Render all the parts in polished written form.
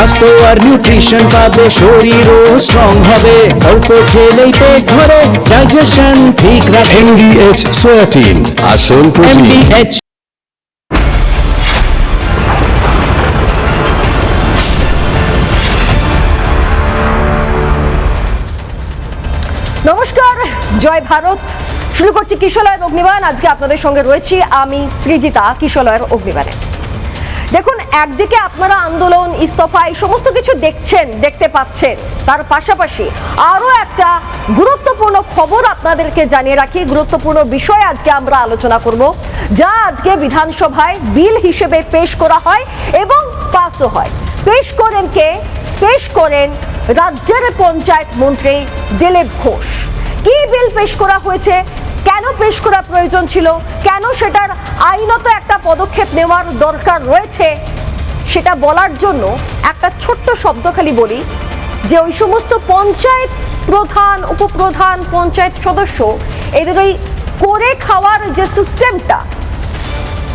স্বাস্থ্য আর নিউট্রিশন পাবে, শরীরও স্ট্রং হবে, অল্প খেলেই পেট ভরে, ডাইজেশন ঠিক রাখে। MDH সোয়াটিন, আসল প্রোটিন। MDH নমস্কার, জয় ভারত। শুরু করছি কিশলয়ের অগ্নিবাণ। আজকে আপনাদের সঙ্গে রয়েছি আমি সৃজিতা কিশলয়ের অগ্নিবাণে। দেখুন, একদিকে আপনারা আন্দোলন, ইস্তফা এই সমস্ত কিছু দেখতে পাচ্ছেন, তার পাশাপাশি আরও একটা গুরুত্বপূর্ণ খবর আপনাদেরকে জানিয়ে রাখি। গুরুত্বপূর্ণ বিষয় আজকে আমরা আলোচনা করব, যা আজকে বিধানসভায় বিল হিসেবে পেশ করা হয় এবং পাসও হয়। পেশ করেন কে? পেশ করেন রাজ্যের পঞ্চায়েত মন্ত্রী দিলীপ ঘোষ। কি বিল পেশ করা হয়েছে, কেন পেশ করা প্রয়োজন ছিল, কেন সেটার আইনত একটা পদক্ষেপ নেওয়ার দরকার রয়েছে, সেটা বলার জন্য একটা ছোট্ট শব্দ খালি বলি যে ওই সমস্ত পঞ্চায়েত প্রধান, উপপ্রধান, পঞ্চায়েত সদস্য এদের ওই করে খাওয়ার যে সিস্টেমটা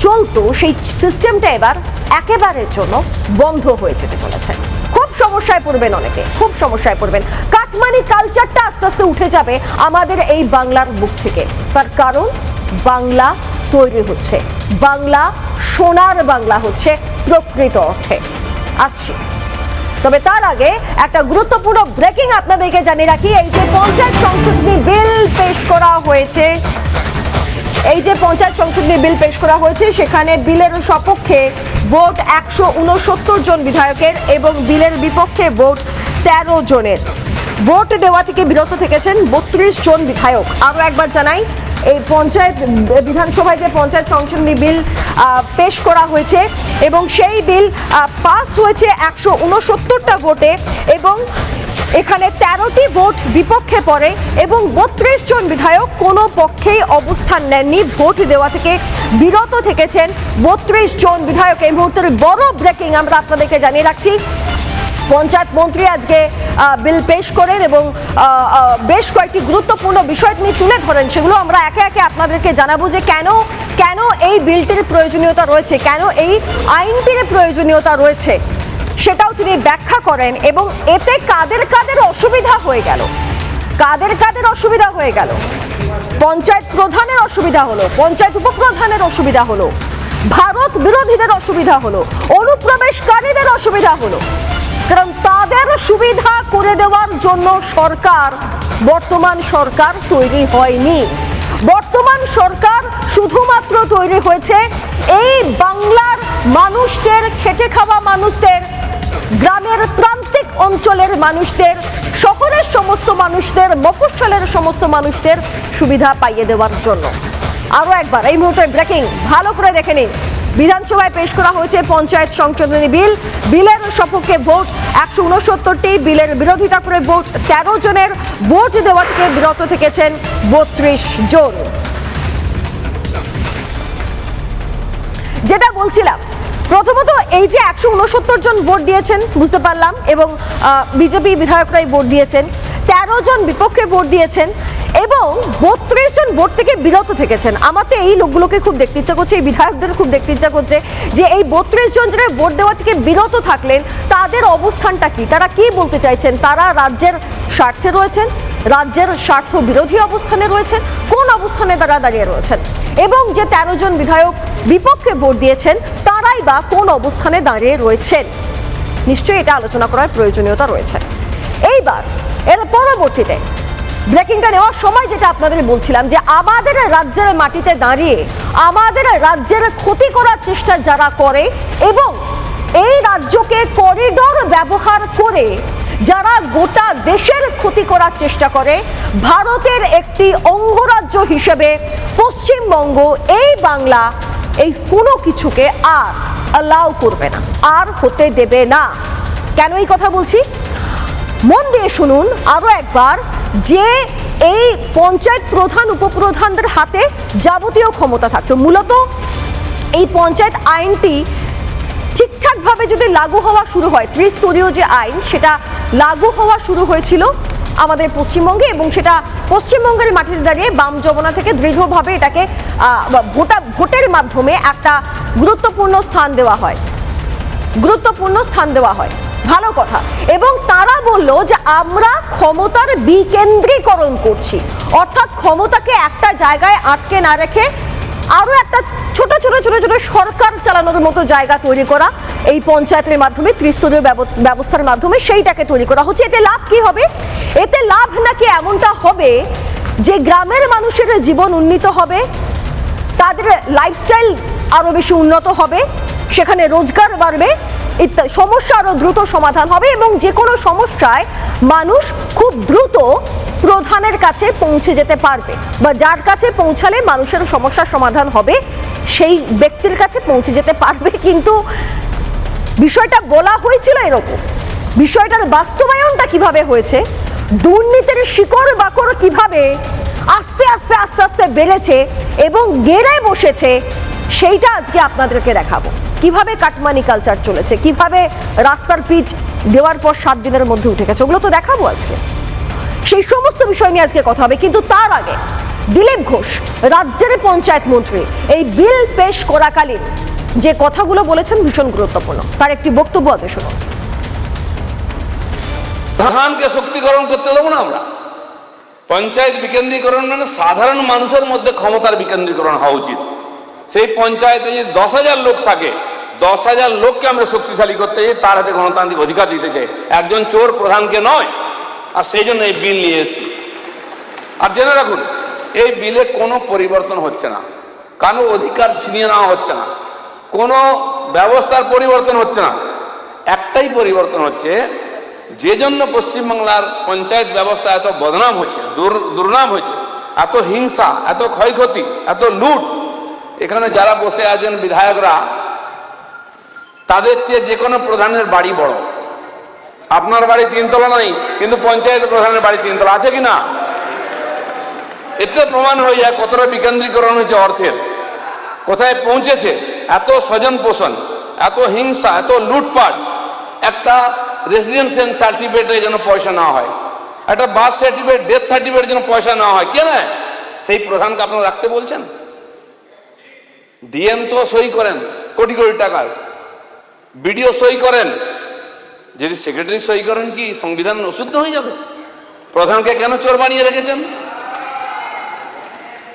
চলতো, সেই সিস্টেমটা এবার একেবারের জন্য বন্ধ হয়ে যেতে চলেছে। খুব সমস্যায় পড়বেন অনেকে, খুব সমস্যায় পড়বেন। কাটমানি কালচারটা আস্তে আস্তে উঠে যাবে আমাদের এই বাংলার বুক থেকে। তার কারণ বাংলা তৈরি হচ্ছে, বাংলা সোনার বাংলা হচ্ছে প্রকৃত অর্থে। আসছি, তবে তার আগে একটা গুরুত্বপূর্ণ ব্রেকিং আপনাদেরকে জানিয়ে রাখি। এই যে পঞ্চায়েত সংশোধনী বিল পেশ করা হয়েছে, সেখানে বিলের সপক্ষে ভোট 169 জন বিধায়কের এবং বিলের বিপক্ষে ভোট 13 জনের। ভোট দেওয়া থেকে বিরত থেকেছেন 32 জন বিধায়ক। আরও একবার জানাই, এই পঞ্চায়েত বিধানসভায় যে পঞ্চায়েত সংশোধনী বিল পেশ করা হয়েছে এবং সেই বিল পাস হয়েছে 169টা ভোটে এবং এখানে 13টি ভোট বিপক্ষে পড়ে এবং 32 জন বিধায়ক কোনো পক্ষেই অবস্থান নেননি, ভোট দেওয়া থেকে বিরত থেকেছেন 32 জন বিধায়ক। এই মুহূর্তের বড় ব্রেকিং আমরা আপনাদেরকে জানিয়ে রাখছি। পঞ্চায়েত মন্ত্রী আজকে বিল পেশ করেন এবং বেশ কয়েকটি গুরুত্বপূর্ণ বিষয় তিনি তুলে ধরেন, সেগুলো আমরা একে একে আপনাদেরকে জানাবো যে কেন এই বিলটির প্রয়োজনীয়তা রয়েছে, কেন এই আইনটির প্রয়োজনীয়তা রয়েছে, সেটাও তিনি ব্যাখ্যা করেন এবং এতে কাদের কাদের অসুবিধা হয়ে গেল, পঞ্চায়েত প্রধানের অসুবিধা হলো, পঞ্চায়েত উপপ্রধানের অসুবিধা হলো, ভারত বিরোধীদের অসুবিধা হলো, অনুপ্রবেশকারীদের অসুবিধা হলো। কারণ তাদের সুবিধা করে দেওয়ার জন্য বর্তমান সরকার তৈরি হয়নি। বর্তমান সরকার শুধুমাত্র তৈরি হয়েছে এই বাংলার মানুষদের, খেটে খাওয়া মানুষদের, গ্রামের প্রান্তিক অঞ্চলের মানুষদের, শহরের সমস্ত মানুষদের, মফস্বলের সমস্ত মানুষদের সুবিধা পাইয়ে দেওয়ার জন্য। আরও একবার এই মুহূর্তে ব্রেকিং ভালো করে দেখে নিন। বিধানসভায় পেশ করা হয়েছে পঞ্চায়েত সংশোধনী বিল। বিলের সপক্ষে ভোট 169টি, বিলের বিরোধিতা করে ভোট 13 জনের, ভোট দেওয়া থেকে বিরত থেকেছেন 32 জন। যেটা বলছিলাম, প্রথমত এই যে 169 জন ভোট দিয়েছেন বুঝতে পারলাম এবং বিজেপি বিধায়করাই ভোট দিয়েছেন, 13 জন বিপক্ষে ভোট দিয়েছেন এবং 32 জন ভোট থেকে বিরত থেকেছেন। আমার তো এই লোকগুলোকে খুব দেখতে ইচ্ছা করছে, এই বিধায়কদের খুব দেখতে ইচ্ছা করছে যে এই 32 জন যারা ভোট দেওয়া থেকে বিরত থাকলেন তাদের অবস্থানটা কি, তারা কি বলতে চাইছেন, তারা রাজ্যের স্বার্থে রয়েছেন, রাজ্যের স্বার্থ বিরোধী অবস্থানে রয়েছেন, কোন অবস্থানে তারা দাঁড়িয়ে রয়েছেন, এবং যে 13 জন বিধায়ক বিপক্ষে ভোট দিয়েছেন তারাই বা কোন অবস্থানে দাঁড়িয়ে রয়েছেন। নিশ্চয়ই এটা আলোচনা করার প্রয়োজনীয়তা রয়েছে। এইবার এর পরবর্তীতে ব্রেকিংটা নেওয়ার সময় যেটা আপনাদের বলছিলাম যে আমাদের রাজ্যের মাটিতে দাঁড়িয়ে আমাদের রাজ্যের ক্ষতি করার চেষ্টা যারা করে এবং এই রাজ্যকে করিডোর ব্যবহার করে যারা গোটা দেশের ক্ষতি করার চেষ্টা করে, ভারতের একটি অঙ্গরাজ্য হিসেবে পশ্চিমবঙ্গ, এই বাংলা এই কোনো কিছুকে আর অ্যালাউ করবে না, আর হতে দেবে না। কেন এই কথা বলছি মন দিয়ে শুনুন আরো একবার। যে এই পঞ্চায়েত প্রধান, উপপ্রধানদের হাতে যাবতীয় ক্ষমতা থাকতো, মূলত এই পঞ্চায়েত আইনটি ঠিকঠাকভাবে যদি লাগু হওয়া শুরু হয়, ত্রিস্তরীয় যে আইন সেটা লাগু হওয়া শুরু হয়েছিল আমাদের পশ্চিমবঙ্গে এবং সেটা পশ্চিমবঙ্গের মাটিতে দাঁড়িয়ে বাম যমুনা থেকে দৃঢ়ভাবে এটাকে ভোটের মাধ্যমে একটা গুরুত্বপূর্ণ স্থান দেওয়া হয়। ভালো কথা। এবং তারা বলল যে আমরা ক্ষমতার বিকেন্দ্রীকরণ করছি, অর্থাৎ ক্ষমতাকে একটা জায়গায় আটকে না রেখে আরো একটা ছোট ছোট ছোট ছোট সরকার চালানোর মতো জায়গা তৈরি করা, এই পঞ্চায়েতের মাধ্যমে ত্রিস্তরীয় ব্যবস্থার মাধ্যমে সেইটাকে তৈরি করা হচ্ছে। এতে লাভ কি হবে? এতে লাভ নাকি এমনটা হবে যে গ্রামের মানুষের জীবন উন্নীত হবে, তাদের লাইফস্টাইল আরো বেশি উন্নত হবে, সেখানে রোজগার বাড়বে, ইত্যাদি সমস্যা আরো দ্রুত সমাধান হবে এবং যে কোনো সমস্যায় মানুষ খুব দ্রুত প্রধানের কাছে পৌঁছে যেতে পারবে, বা যার কাছে পৌঁছালে মানুষের সমস্যার সমাধান হবে সেই ব্যক্তির কাছে পৌঁছে যেতে পারবে। কিন্তু বিষয়টা বলা হয়েছিল এরকম, বিষয়টার বাস্তবায়নটা কিভাবে হয়েছে, দুর্নীতির শিকড় বাকড় কিভাবে আস্তে আস্তে আস্তে আস্তে বেড়েছে এবং গেড়ে বসেছে, সেইটা আজকে আপনাদেরকে দেখাবো। কিভাবে কাটমানি কালচার চলেছে, কিভাবে রাস্তার পিচ দেওয়ার পর 7 দিনের মধ্যে উঠে গেছে, ওগুলো তো দেখাবো আজকে। সেই সমস্ত বিষয় নিয়ে আজকে কথা হবে। কিন্তু তার আগে দিলীপ ঘোষ, রাজ্যের পঞ্চায়েত মন্ত্রী, এই বিল পেশ করাকালীন যে কথাগুলো বলেছেন ভীষণ গুরুত্বপূর্ণ। তার একটি বক্তব্য আগে শুনুন। প্রধানকে শক্তিকরণ করতে দেবো না আমরা। পঞ্চায়েত বিকেন্দ্রীকরণ মানে সাধারণ মানুষের মধ্যে ক্ষমতার বিকেন্দ্রীকরণ হওয়া উচিত। সেই পঞ্চায়েতে যদি 10,000 লোক থাকে, 10,000 লোককে আমরা শক্তিশালী করতে চাই, তার হাতে গণতান্ত্রিক অধিকার দিতে চাই, একজন চোর প্রধানকে নয়। আর সেই জন্য এই বিল নিয়ে এসেছি। আর জেনে রাখুন, এই বিলে কোনো পরিবর্তন হচ্ছে না, কারো অধিকার ছিনিয়ে নেওয়া হচ্ছে না, কোনো ব্যবস্থার পরিবর্তন হচ্ছে না। একটাই পরিবর্তন হচ্ছে, যে জন্য পশ্চিমবাংলার পঞ্চায়েত ব্যবস্থা এত বদনাম হচ্ছে, দুর্নাম হচ্ছে, এত হিংসা, এত ক্ষয়ক্ষতি, এত লুট, এখানে যারা বসে আছেন বিধায়করা, তাদের চেয়ে যে কোনো প্রধানের বাড়ি বড়। আপনার বাড়ি 3 তলা নাই, কিন্তু পঞ্চায়েত প্রধানের বাড়ি 3 তলা আছে কিনা? এতে প্রমাণ হয়ে যায় কতটা বিকেন্দ্রীকরণ হয়েছে অর্থের, কোথায় পৌঁছেছে। এত স্বজন পোষণ, এত হিংসা, এত লুটপাট। একটা রেসিডেন্সিয়াল সার্টিফিকেটের জন্য পয়সা নেওয়া হয়, একটা বার্থ সার্টিফিকেট, ডেথ সার্টিফিকেটের জন্য পয়সা নেওয়া হয়। কে নেয়? সেই প্রধানকে আপনারা রাখতে বলছেন। ডিএম তো সই করেন কোটি কোটি টাকার, বিডিও সই করেন, যদি সেক্রেটারি সই করেন কি সংবিধান অশুদ্ধ হয়ে যাবে? প্রধানকে কেন চোর বানিয়ে রেখেছেন?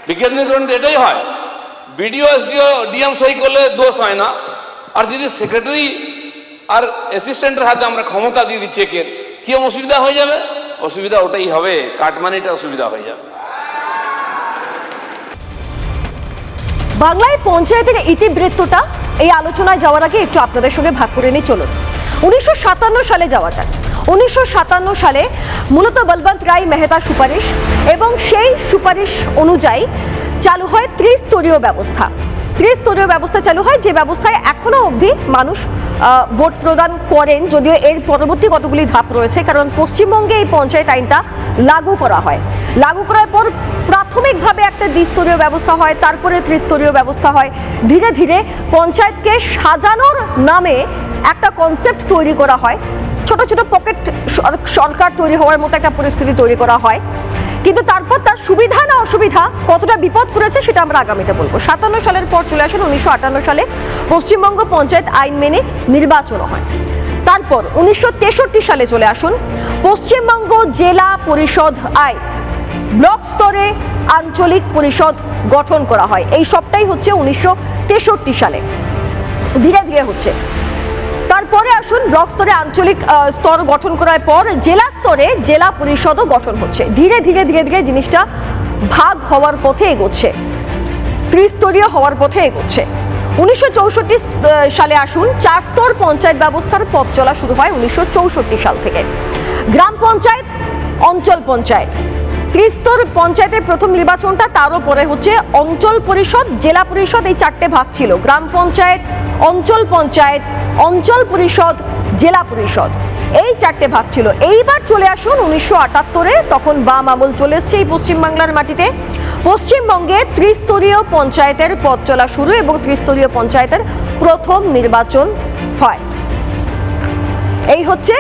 বিকেন্দ্রীকরণ এটাই হয়, বিডিও এসডিও ডিএম সই করলে দোষ হয় না। আর যদি সেক্রেটারি আর অ্যাসিস্ট্যান্টের হাতে আমরা ক্ষমতা দিয়ে দিই চেকের, কি অসুবিধা হয়ে যাবে? অসুবিধা ওটাই হবে, কাটমানিটা অসুবিধা হয়ে যাবে। বাংলায় পঞ্চায়েতের ইতিবৃত্তটা এই আলোচনায় যাওয়ার আগে একটু আপনাদের সঙ্গে ভাগ করে নিয়ে চলুন। 1957 সালে যাওয়া যায়। 1957 সালে মূলত বলবন্ত রায় মেহতা সুপারিশ, এবং সেই সুপারিশ অনুযায়ী চালু হয় ত্রিস্তরীয় ব্যবস্থা। ত্রিস্তরীয় ব্যবস্থা চালু হয়, যে ব্যবস্থায় এখনো অবধি মানুষ ভোট প্রদান করেন, যদিও এর পরবর্তী কতগুলি ধাপ রয়েছে। কারণ পশ্চিমবঙ্গে এই পঞ্চায়েত আইনটা লাগু করা হয়, লাগু করার পর প্রাথমিকভাবে একটা দ্বিস্তরীয় ব্যবস্থা হয়, তারপরে ত্রিস্তরীয় ব্যবস্থা হয়। ধীরে ধীরে পঞ্চায়েতকে সাজানোর নামে একটা কনসেপ্ট তৈরি করা হয়, ছোট ছোট পকেট সরকার তৈরি হওয়ার মতো একটা পরিস্থিতি তৈরি করা হয়। কিন্তু তারপর তার সুবিধা না অসুবিধা, কতটা বিপদ করেছে, সেটা আমরা আগামীতে বলবো। 57 সালের পর চলে আসেন 1958 সালে পশ্চিমবঙ্গ পঞ্চায়েত আইন মেনে নির্বাচন হয়। তারপর 1963 সালে চলে আসুন পশ্চিমবঙ্গ জেলা পরিষদ আইন, ব্লক স্তরে আঞ্চলিক পরিষদ গঠন করা হয়। এই সবটাই হচ্ছে 1963 সালে, ধীরে ধীরে হচ্ছে। তারপরে আসুন ব্লক স্তরে আঞ্চলিক স্তর গঠন করার পর জেলা স্তরে জেলা পরিষদও গঠন হচ্ছে। ধীরে ধীরে ধীরে ধীরে জিনিসটা ভাগ হওয়ার পথে এগোচ্ছে, ত্রিস্তরীয় হওয়ার পথে এগোচ্ছে। 1964 সালে আসুন 4 স্তর পঞ্চায়েত ব্যবস্থার পথ চলা শুরু হয় 1964 সাল থেকে। গ্রাম পঞ্চায়েত, অঞ্চল পঞ্চায়েত, ত্রিস্তর পঞ্চায়েতের প্রথম নির্বাচনটা, তারও পরে হচ্ছে অঞ্চল পরিষদ, জেলা পরিষদ। এই 4টে ভাগ ছিল, গ্রাম পঞ্চায়েত, অঞ্চল পঞ্চায়েত, অঞ্চল পরিষদ, জেলা পরিষদ, এই 4টে ভাগ ছিল। এইবার চলে আসুন 1978-এ, তখন বাম আমল চলে এসছে এই পশ্চিমবাংলার মাটিতে। পশ্চিমবঙ্গে ত্রিস্তরীয় পঞ্চায়েতের পথ চলা শুরু এবং ত্রিস্তরীয় পঞ্চায়েতের প্রথম নির্বাচন হয়। এই হচ্ছে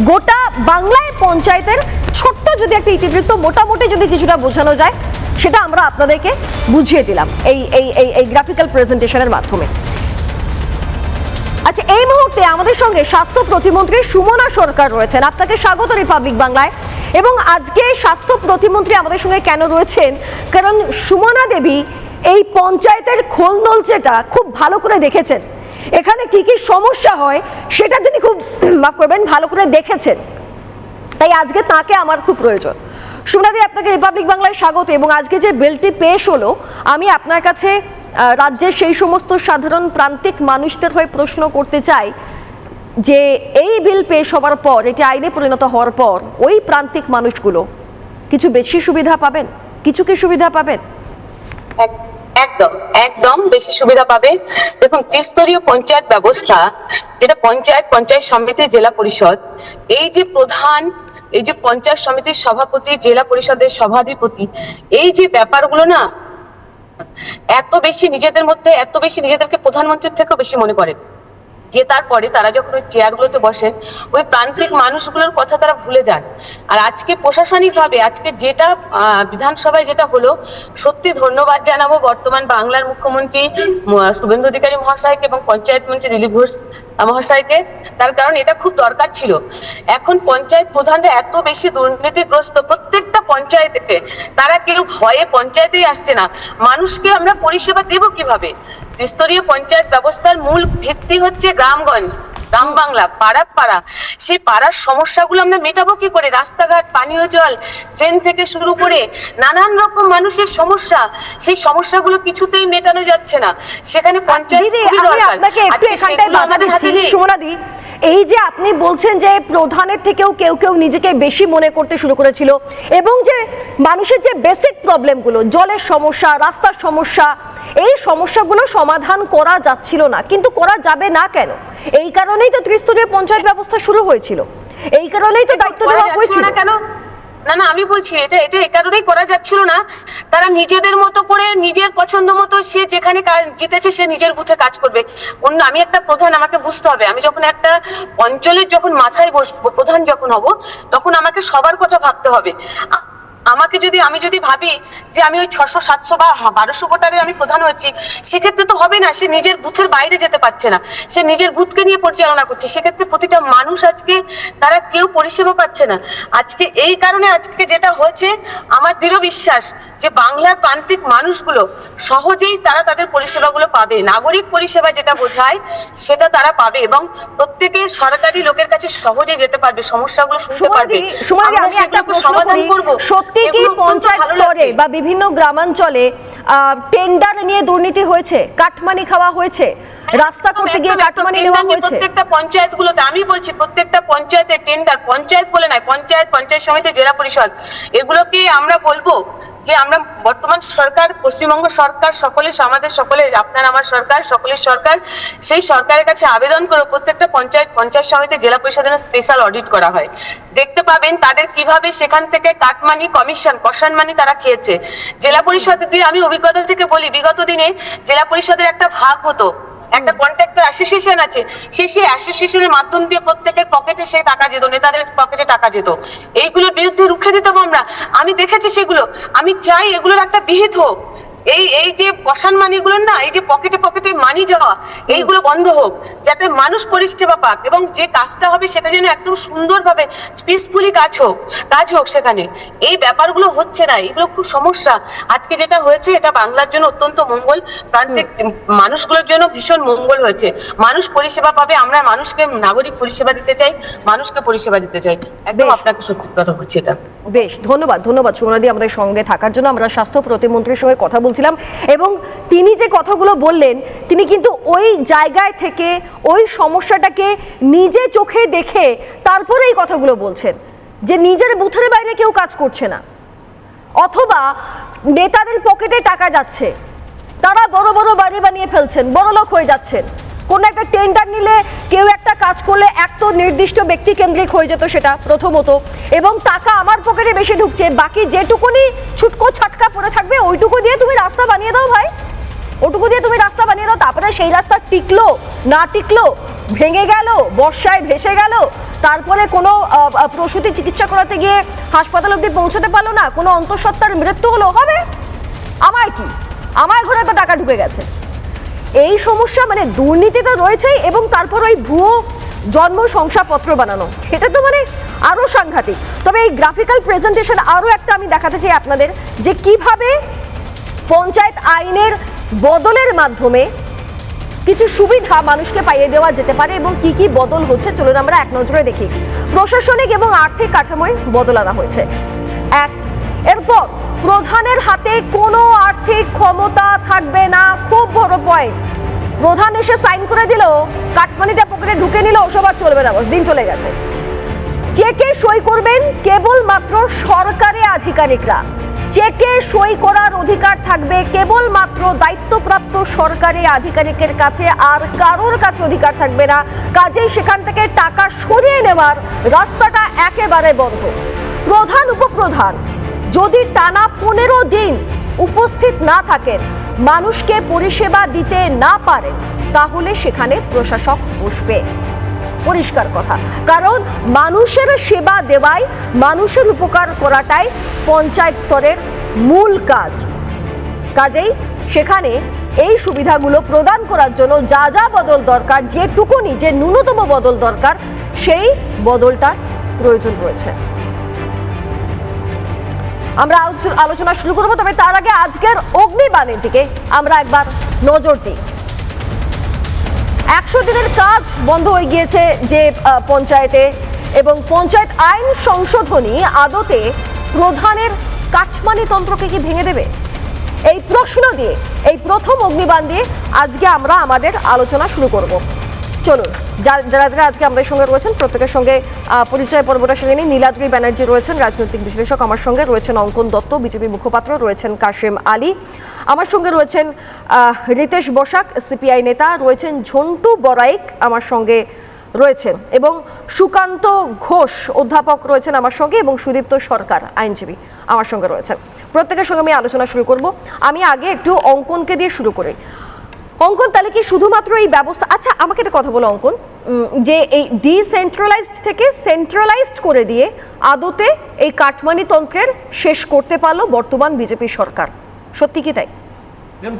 গোটা বাংলায় পঞ্চায়েতের ছোট্ট যদি একটা ইতিবৃত্ত, মোটামুটি যদি কিছুটা বোঝানো যায়, সেটা আমরা আপনাদেরকে বুঝিয়ে দিলাম এই এই এই গ্রাফিক্যাল প্রেজেন্টেশনের মাধ্যমে। আচ্ছা, এই মুহূর্তে আমাদের সঙ্গে স্বাস্থ্য প্রতিমন্ত্রী সুমনা সরকার রয়েছেন। আপনাকে স্বাগত রিপাবলিক বাংলায়। এবং আজকে স্বাস্থ্য প্রতিমন্ত্রী আমাদের সঙ্গে কেন রয়েছেন, কারণ সুমনা দেবী এই পঞ্চায়েতের খোল নলচেটা খুব ভালো করে দেখেছেন। এখানে কি কি সমস্যা হয় সেটা তিনি খুব মাফ করবেন ভালো করে দেখেছেন, তাই আজকে তাকে আমার খুব প্রয়োজন। সুমনাদি, আপনাকে রিপাবলিক বাংলায় স্বাগত। এবং আজকে যে বিলটি পেশ হলো, আমি আপনার কাছে রাজ্যের সেই সমস্ত সাধারণ প্রান্তিক মানুষদের হয়ে প্রশ্ন করতে চাই যে এই বিল পেশ হওয়ার পর, এটি আইনে পরিণত হওয়ার পর ওই প্রান্তিক মানুষগুলো কিছু বেশি সুবিধা পাবেন, কিছু কি সুবিধা পাবেন? একদম একদম বেশি সুবিধা পাবে। দেখুন, ত্রিস্তরীয় পঞ্চায়েত ব্যবস্থা, যেটা পঞ্চায়েত সমিতি, জেলা পরিষদ, এই যে প্রধান, এই যে পঞ্চায়েত সমিতির সভাপতি, জেলা পরিষদের সভাধিপতি, এই যে ব্যাপারগুলো না এত বেশি নিজেদের মধ্যে, এত বেশি নিজেদেরকে প্রধানমন্ত্রীর থেকেও বেশি মনে করেন, যে তারপরে তারা যখন ওই চেয়ারগুলোতে বসেন ওই প্রান্তিক মানুষগুলোর কথা তারা ভুলে যান। আর আজকে প্রশাসনিক ভাবে আজকে যেটা বিধানসভায় যেটা হলো, সত্যি ধন্যবাদ জানাবো বর্তমান বাংলার মুখ্যমন্ত্রী শুভেন্দু অধিকারী মহাশয়কে এবং পঞ্চায়েত মন্ত্রী দিলীপ ঘোষ মহাশয়কে, তার কারণ এটা খুব দরকার ছিল। এখন পঞ্চায়েত প্রধানরা এত বেশি দুর্নীতিগ্রস্ত, প্রত্যেকটা পঞ্চায়েতে তারা কেউ ভয়ে পঞ্চায়েতেই আসছে না। মানুষকে আমরা পরিষেবা দেব কিভাবে? ত্রিস্তরীয় পঞ্চায়েত ব্যবস্থার মূল ভিত্তি হচ্ছে গ্রামগঞ্জ, গ্রাম বাংলা, পাড়া। সেই পাড়ার সমস্যাগুলো আমরা মেটাবো কি করে? রাস্তাঘাট, পানীয় জল, ট্রেন থেকে শুরু করে নানান রকম মানুষের সমস্যা, সেই সমস্যাগুলো কিছুতেই মেটানো যাচ্ছে না। সেখানে পঞ্চায়েত সুমনাদি, এই যে আপনি বলছেন যে প্রধানের থেকেও কেউ কেউ নিজেকে বেশি মনে করতে শুরু করেছিল, এবং যে মানুষের যে বেসিক প্রবলেমগুলো, জলের সমস্যা, রাস্তার সমস্যা, এই সমস্যাগুলো সমাধান করা যাচ্ছিল না, কিন্তু করা যাবে না কেন? এই কারণেই তো ত্রিস্তরীয় পঞ্চায়েত ব্যবস্থা শুরু হয়েছিল, এই কারণেই তো দায়িত্ব দেওয়া হয়েছিল। কেন না, আমি বলছি এটা এই কারণেই করা যাচ্ছিল না। তারা নিজেদের মতো করে, নিজের পছন্দ মতো, সে যেখানে জিতেছে সে নিজের বুথে কাজ করবে। অন্য আমি একটা প্রধান, আমাকে বুঝতে হবে, আমি যখন একটা অঞ্চলের যখন মাথায় বসবো, প্রধান যখন হব, তখন আমাকে সবার কথা ভাবতে হবে। আমি যদি ভাবি যে আমি ওই 600-700 বা 1200 ভোটারের আমি প্রধান হচ্ছি, সেক্ষেত্রে তো হবে না। সে নিজের বুথের বাইরে যেতে পারছে না, সে নিজের বুথকে নিয়ে পরিচালনা করছে। সেক্ষেত্রে প্রতিটা মানুষ আজকে তারা কেউ পরিষেবা পাচ্ছে না। আজকে এই কারণে আজকে যেটা হয়েছে, আমার দৃঢ় বিশ্বাস যে বাংলার প্রান্তিক মানুষগুলো সহজেই তারা তাদের পরিষেবাগুলো পাবে। নাগরিক পরিষেবা যেটা বোঝায় সেটা তারা পাবে, এবং প্রত্যেকে সরকারি লোকের কাছে সহজে যেতে পারবে, সমস্যাগুলো শুনতে পারবে। আমি একটা প্রশ্ন করি, সত্যি কি পঞ্চায়েত স্তরে বা বিভিন্ন গ্রামাঞ্চলে টেন্ডার নিয়ে দুর্নীতি হয়েছে, কাটমানি খাওয়া হয়েছে, রাস্তা করতে গিয়ে কাটমানি নেওয়া হয়েছে? প্রত্যেকটা পঞ্চায়েতগুলোতে আমি বলছি, প্রত্যেকটা পঞ্চায়েতে টেন্ডার, পঞ্চায়েত বলে নয়, পঞ্চায়েত সমিতি, জেলা পরিষদ, এগুলোকে আমরা বলবো যে আমরা বর্তমান সরকার, পশ্চিমবঙ্গ সরকার, সকলের, আমাদের সকলের, আপনার আমার সরকার, সকলের সরকার, সেই সরকারের কাছে আবেদন করে প্রত্যেকটা পঞ্চায়েত সমিতি, জেলা পরিষদের স্পেশাল অডিট করা হয়। দেখতে পাবেন তাদের কিভাবে সেখান থেকে কাটমানি, কষান মানি তারা খেয়েছে। জেলা পরিষদ দিয়ে আমি অভিজ্ঞতা থেকে বলি, বিগত দিনে জেলা পরিষদের একটা ভাগ হতো, একটা কন্ট্রাক্টর অ্যাসোসিয়েশন আছে, সেই অ্যাসোসিয়েশনের মাধ্যম দিয়ে প্রত্যেকের পকেটে সেই টাকা যেত, নেতাদের পকেটে টাকা যেত। এইগুলোর বিরুদ্ধে রুখে দিতাম আমরা, আমি দেখেছি সেগুলো। আমি চাই এগুলোর একটা বিহিত হোক। এই যে কষান মানিগুলোর না, এই যে পকেটে মানি যাওয়া, এইগুলো বন্ধ হোক, যাতে মানুষ পরিষেবা পাক, এবং যে কাজটা হবে সেটা যেন একদম সুন্দরভাবে পিসফুলি কাজ হোক সেখানে। এই ব্যাপারগুলো হচ্ছে না, এগুলো খুব সমস্যা। আজকে যেটা হয়েছে এটা বাংলার জন্য অত্যন্ত মঙ্গল, প্রান্তিক মানুষগুলোর জন্য ভীষণ মঙ্গল হয়েছে। মানুষ পরিষেবা পাবে, আমরা মানুষকে নাগরিক পরিষেবা দিতে চাই, মানুষকে পরিষেবা দিতে চাই। একদম আপনাকে সত্যি কথা বলছি এটা। বেশ, ধন্যবাদ সুমনাদি আমাদের সঙ্গে থাকার জন্য। আমরা স্বাস্থ্য প্রতিমন্ত্রীর সঙ্গে কথা বলছিলাম, এবং তিনি যে কথাগুলো বললেন, তিনি কিন্তু ওই জায়গায় থেকে ওই সমস্যাটাকে নিজে চোখে দেখে তারপরে এই কথাগুলো বলছেন, যে নিজের বুথের বাইরে কেউ কাজ করছে না, অথবা নেতাদের পকেটে টাকা যাচ্ছে, তারা বড় বড় বাড়ি বানিয়ে ফেলছেন, বড় লোক হয়ে যাচ্ছেন। কোনো একটা টেন্ডার নিলে কেউ একটা কাজ করলে এক তো নির্দিষ্ট ব্যক্তি কেন্দ্রিক হয়ে যেত সেটা প্রথমত, এবং টাকা আমার পকেটে বেশি ঢুকছে, বাকি যেটুকুনি ছুটকো ছাটকা পড়ে থাকবে ওইটুকু দিয়ে তুমি রাস্তা বানিয়ে দাও ভাই, ওটুকু দিয়ে তুমি রাস্তা বানিয়ে দাও। তারপরে সেই রাস্তা টিকলো না টিকলো, ভেঙে গেল, বর্ষায় ভেসে গেল, তারপরে কোনো প্রসূতি চিকিৎসা করাতে গিয়ে হাসপাতাল অবধি পৌঁছতে পারলো না, কোনো অন্তঃসত্ত্বার মৃত্যু হলো, হবে আমার ঘরে তো টাকা ঢুকে গেছে। এই সমস্যা মানে দুর্নীতি তো রয়েছেই, এবং তারপর ওই ভুয়ো জন্ম শংসাপত্র বানানো, এটা তো মানে আরো সাংঘাতিক। তবে এই গ্রাফিক্যাল প্রেজেন্টেশন আরো একটা আমি দেখাতে চাই আপনাদের, যে কিভাবে পঞ্চায়েত আইনের বদলের মাধ্যমে কিছু সুবিধা মানুষকে পাইয়ে দেওয়া যেতে পারে এবং কি কি বদল হচ্ছে চলুন আমরা এক নজরে দেখি। প্রশাসনিক এবং আর্থিক কাঠামোয় বদল আনা হয়েছে। এক, এরপর প্রধানের হাতে কোনো আর্থিক ক্ষমতা থাকবে না, খুব বড় পয়েন্ট। প্রধান এসে সাইন করে দিল, কাটমানিটা পকেটে ঢুকে নিল, ওসব আর চলবে না, বস দিন চলে গেছে। চেকে সই করবেন কেবলমাত্র সরকারি আধিকারিকরা। চেকে সই করার অধিকার থাকবে কেবলমাত্র দায়িত্বপ্রাপ্ত সরকারি আধিকারিকের কাছে, আর কারোর কাছে অধিকার থাকবে না। কাজেই সেখান থেকে টাকা সরিয়ে নেওয়ার রাস্তাটা একেবারে বন্ধ। প্রধান উপপ্রধান যদি টানা 15 দিন উপস্থিত না থাকেন, মানুষকে পরিষেবা দিতে না পারেন, তাহলে সেখানে প্রশাসক বসবে। পরিষ্কার কথা, কারণ মানুষের সেবা দেওয়াই, মানুষের উপকার করাটাই পঞ্চায়েত স্তরের মূল কাজ। কাজেই সেখানে এই সুবিধাগুলো প্রদান করার জন্য যা যা বদল দরকার, যেটুকুনি যে ন্যূনতম বদল দরকার, সেই বদলটার প্রয়োজন রয়েছে। আমরা আলোচনা শুরু করবো, তবে তার আগে আজকের অগ্নিবাণীর দিকে আমরা একবার নজর দিই। 100 দিনের কাজ বন্ধ হয়ে গিয়েছে যে পঞ্চায়েতে, এবং পঞ্চায়েত আইন সংশোধনী আদতে প্রধানের কাটমানি তন্ত্রকে কি ভেঙে দেবে? এই প্রশ্ন দিয়ে, এই প্রথম অগ্নিবাণ দিয়ে আজকে আমরা আমাদের আলোচনা শুরু করব। চলুন, যারা যারা আজকে আমাদের সঙ্গে রয়েছেন প্রত্যেকের সঙ্গে পরিচয় পর্বটা সেরে নিই। নীলাদ্রি ব্যানার্জি রয়েছেন, রাজনৈতিক বিশ্লেষক। আমার সঙ্গে রয়েছেন অঙ্কন দত্ত, বিজেপি মুখপাত্র। রয়েছেন কাশেম আলী। আমার সঙ্গে রয়েছেন রিতেশ বসাক, সিপিআই নেতা। রয়েছেন ঝন্টু বড়াইক আমার সঙ্গে রয়েছেন, এবং সুকান্ত ঘোষ অধ্যাপক রয়েছেন আমার সঙ্গে, এবং সুদীপ্ত সরকার আইনজীবী আমার সঙ্গে রয়েছেন। প্রত্যেকের সঙ্গে আমি আলোচনা শুরু করব। আমি আগে একটু অঙ্কনকে দিয়ে শুরু করি। অঙ্কন, তাহলে কি শুধুমাত্র এই ব্যবস্থা, আচ্ছা আমাকে একটা কথা বলো অঙ্কন, যে এই ডিসেন্ট্রালাইজড থেকে সেন্ট্রালাইজড করে দিয়ে আদতে এই কাটমানি তন্ত্রের শেষ করতে পারলো বর্তমান বিজেপি সরকার, সত্যি কি তাই?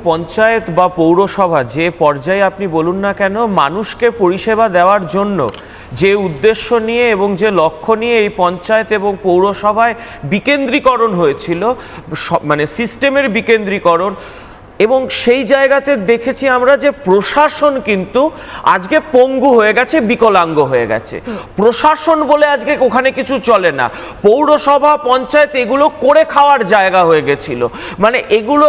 পঞ্চায়েত বা পৌরসভা যে পর্যায়ে আপনি বলুন না কেন, মানুষকে পরিষেবা দেওয়ার জন্য যে উদ্দেশ্য নিয়ে এবং যে লক্ষ্য নিয়ে এই পঞ্চায়েত এবং পৌরসভায় বিকেন্দ্রীকরণ হয়েছিল, মানে সিস্টেমের বিকেন্দ্রীকরণ, এবং সেই জায়গাতে দেখেছি আমরা যে প্রশাসন কিন্তু আজকে পঙ্গু হয়ে গেছে, বিকলাঙ্গ হয়ে গেছে। প্রশাসন বলে আজকে ওখানে কিছু চলে না। পৌরসভা, পঞ্চায়েত এগুলো করে খাওয়ার জায়গা হয়ে গেছিল। মানে এগুলো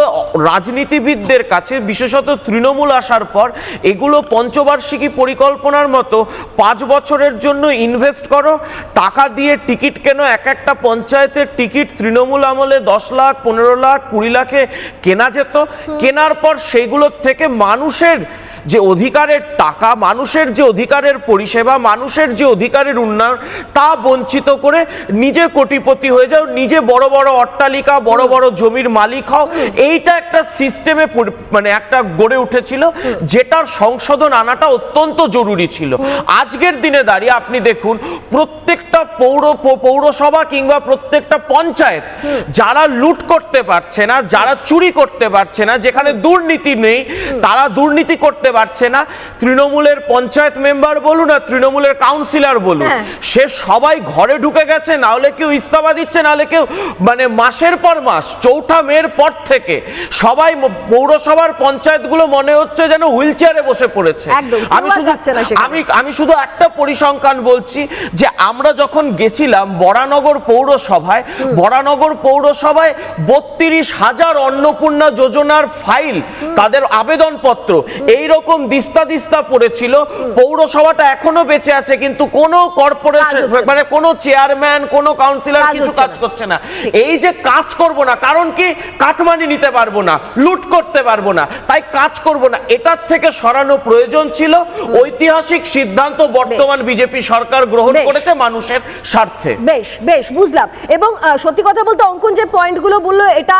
রাজনীতিবিদদের কাছে, বিশেষত তৃণমূল আসার পর, এগুলো পঞ্চবার্ষিকী পরিকল্পনার মতো 5 বছরের জন্য ইনভেস্ট করো, টাকা দিয়ে টিকিট কেন। একটা পঞ্চায়েতের টিকিট তৃণমূল আমলে 10 লাখ, 15 লাখ, 20 লাখে কেনা যেত। কেনার পর সেগুলোর থেকে মানুষের যে অধিকারের টাকা, মানুষের যে অধিকারের পরিষেবা, মানুষের যে অধিকারের উন্নয়ন, তা বঞ্চিত করে নিজে কোটিপতি হয়ে যাও, নিজে বড় বড় অট্টালিকা, বড় বড় জমির মালিক হও। এইটা একটা সিস্টেমে মানে একটা গড়ে উঠেছিল, যেটার সংশোধন আনাটা অত্যন্ত জরুরি ছিল। আজকের দিনে দাঁড়িয়ে আপনি দেখুন, প্রত্যেকটা পৌরসভা কিংবা প্রত্যেকটা পঞ্চায়েত যারা লুট করতে পারছে না, যারা চুরি করতে পারছে না, যেখানে দুর্নীতি নেই, তারা দুর্নীতি করতে পারছে না। তৃণমূলের পঞ্চায়েত মেম্বার বলুন আর তৃণমূলের কাউন্সিলর বলুন, সে সবাই ঘরে ঢুকে গেছে, না হলে কেউ ইস্তফা দিচ্ছে, না হলে কেউ মানে মাসের পর মাস, 4ঠা মের পর থেকে সবাই পৌরসভার পঞ্চায়েতগুলো মনে হচ্ছে যেন হুইল চেয়ারে বসে পড়েছে। আমি শুধু একটা পরিসংখ্যান বলছি, যে আমরা যখন গেছিলাম বরানগর পৌরসভায়, 32,000 অন্নপূর্ণা যোজনার ফাইল, তাদের আবেদনপত্র এইরকম দিস্তা পড়েছিল। পৌরসভাটা এখনো বেঁচে আছে, কিন্তু কোনো কর্পোরেশন মানে কোনো চেয়ারম্যান, কোনো কাউন্সিলর কিছু কাজ করছে না। এই যে কাজ করব না, কারণ কি কাটমানি নিতে পারবো না, লুট করতে পারবো না, তাই কাজ করব না, এটার থেকে সরানো প্রয়োজন ছিল। ঐতিহাসিক সিদ্ধান্ত বর্তমান বিজেপি সরকার গ্রহণ করেছে মানুষের স্বার্থে। বেশ বুঝলাম। এবং সত্যি কথা বলতে অঙ্কন যে পয়েন্টগুলো বললো এটা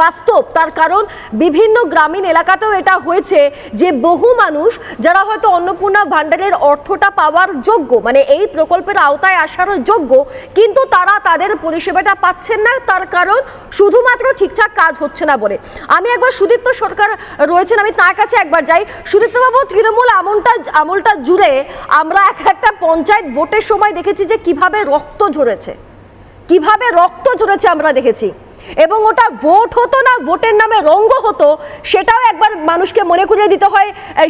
বাস্তব, তার কারণ বিভিন্ন গ্রামীণ এলাকাতেও এটা হয়েছে যে বহু মানুষ যারা হয়তো অন্নপূর্ণা ভান্ডারের অর্থটা পাওয়ার যোগ্য, মানে এই প্রকল্পের আওতায় আসারও যোগ্য, কিন্তু তারা তাদের পরিষেবাটা পাচ্ছেন না, তার কারণ শুধুমাত্র ঠিকঠাক কাজ হচ্ছে না বলে। আমি একবার সুদীপ্ত সরকার রয়েছেন, আমি তার কাছে একবার যাই। সুদীপ্তবাবু, তৃণমূল আমলটা জুড়ে আমরা একটা পঞ্চায়েত ভোটের সময় দেখেছি যে কিভাবে রক্ত ঝরেছে আমরা দেখেছি, এবং ওটা ভোট হতো না, ভোটের নামে রঙ্গ হতো, সেটাও একবার মানুষকে মনে করিয়ে দিতে হয়।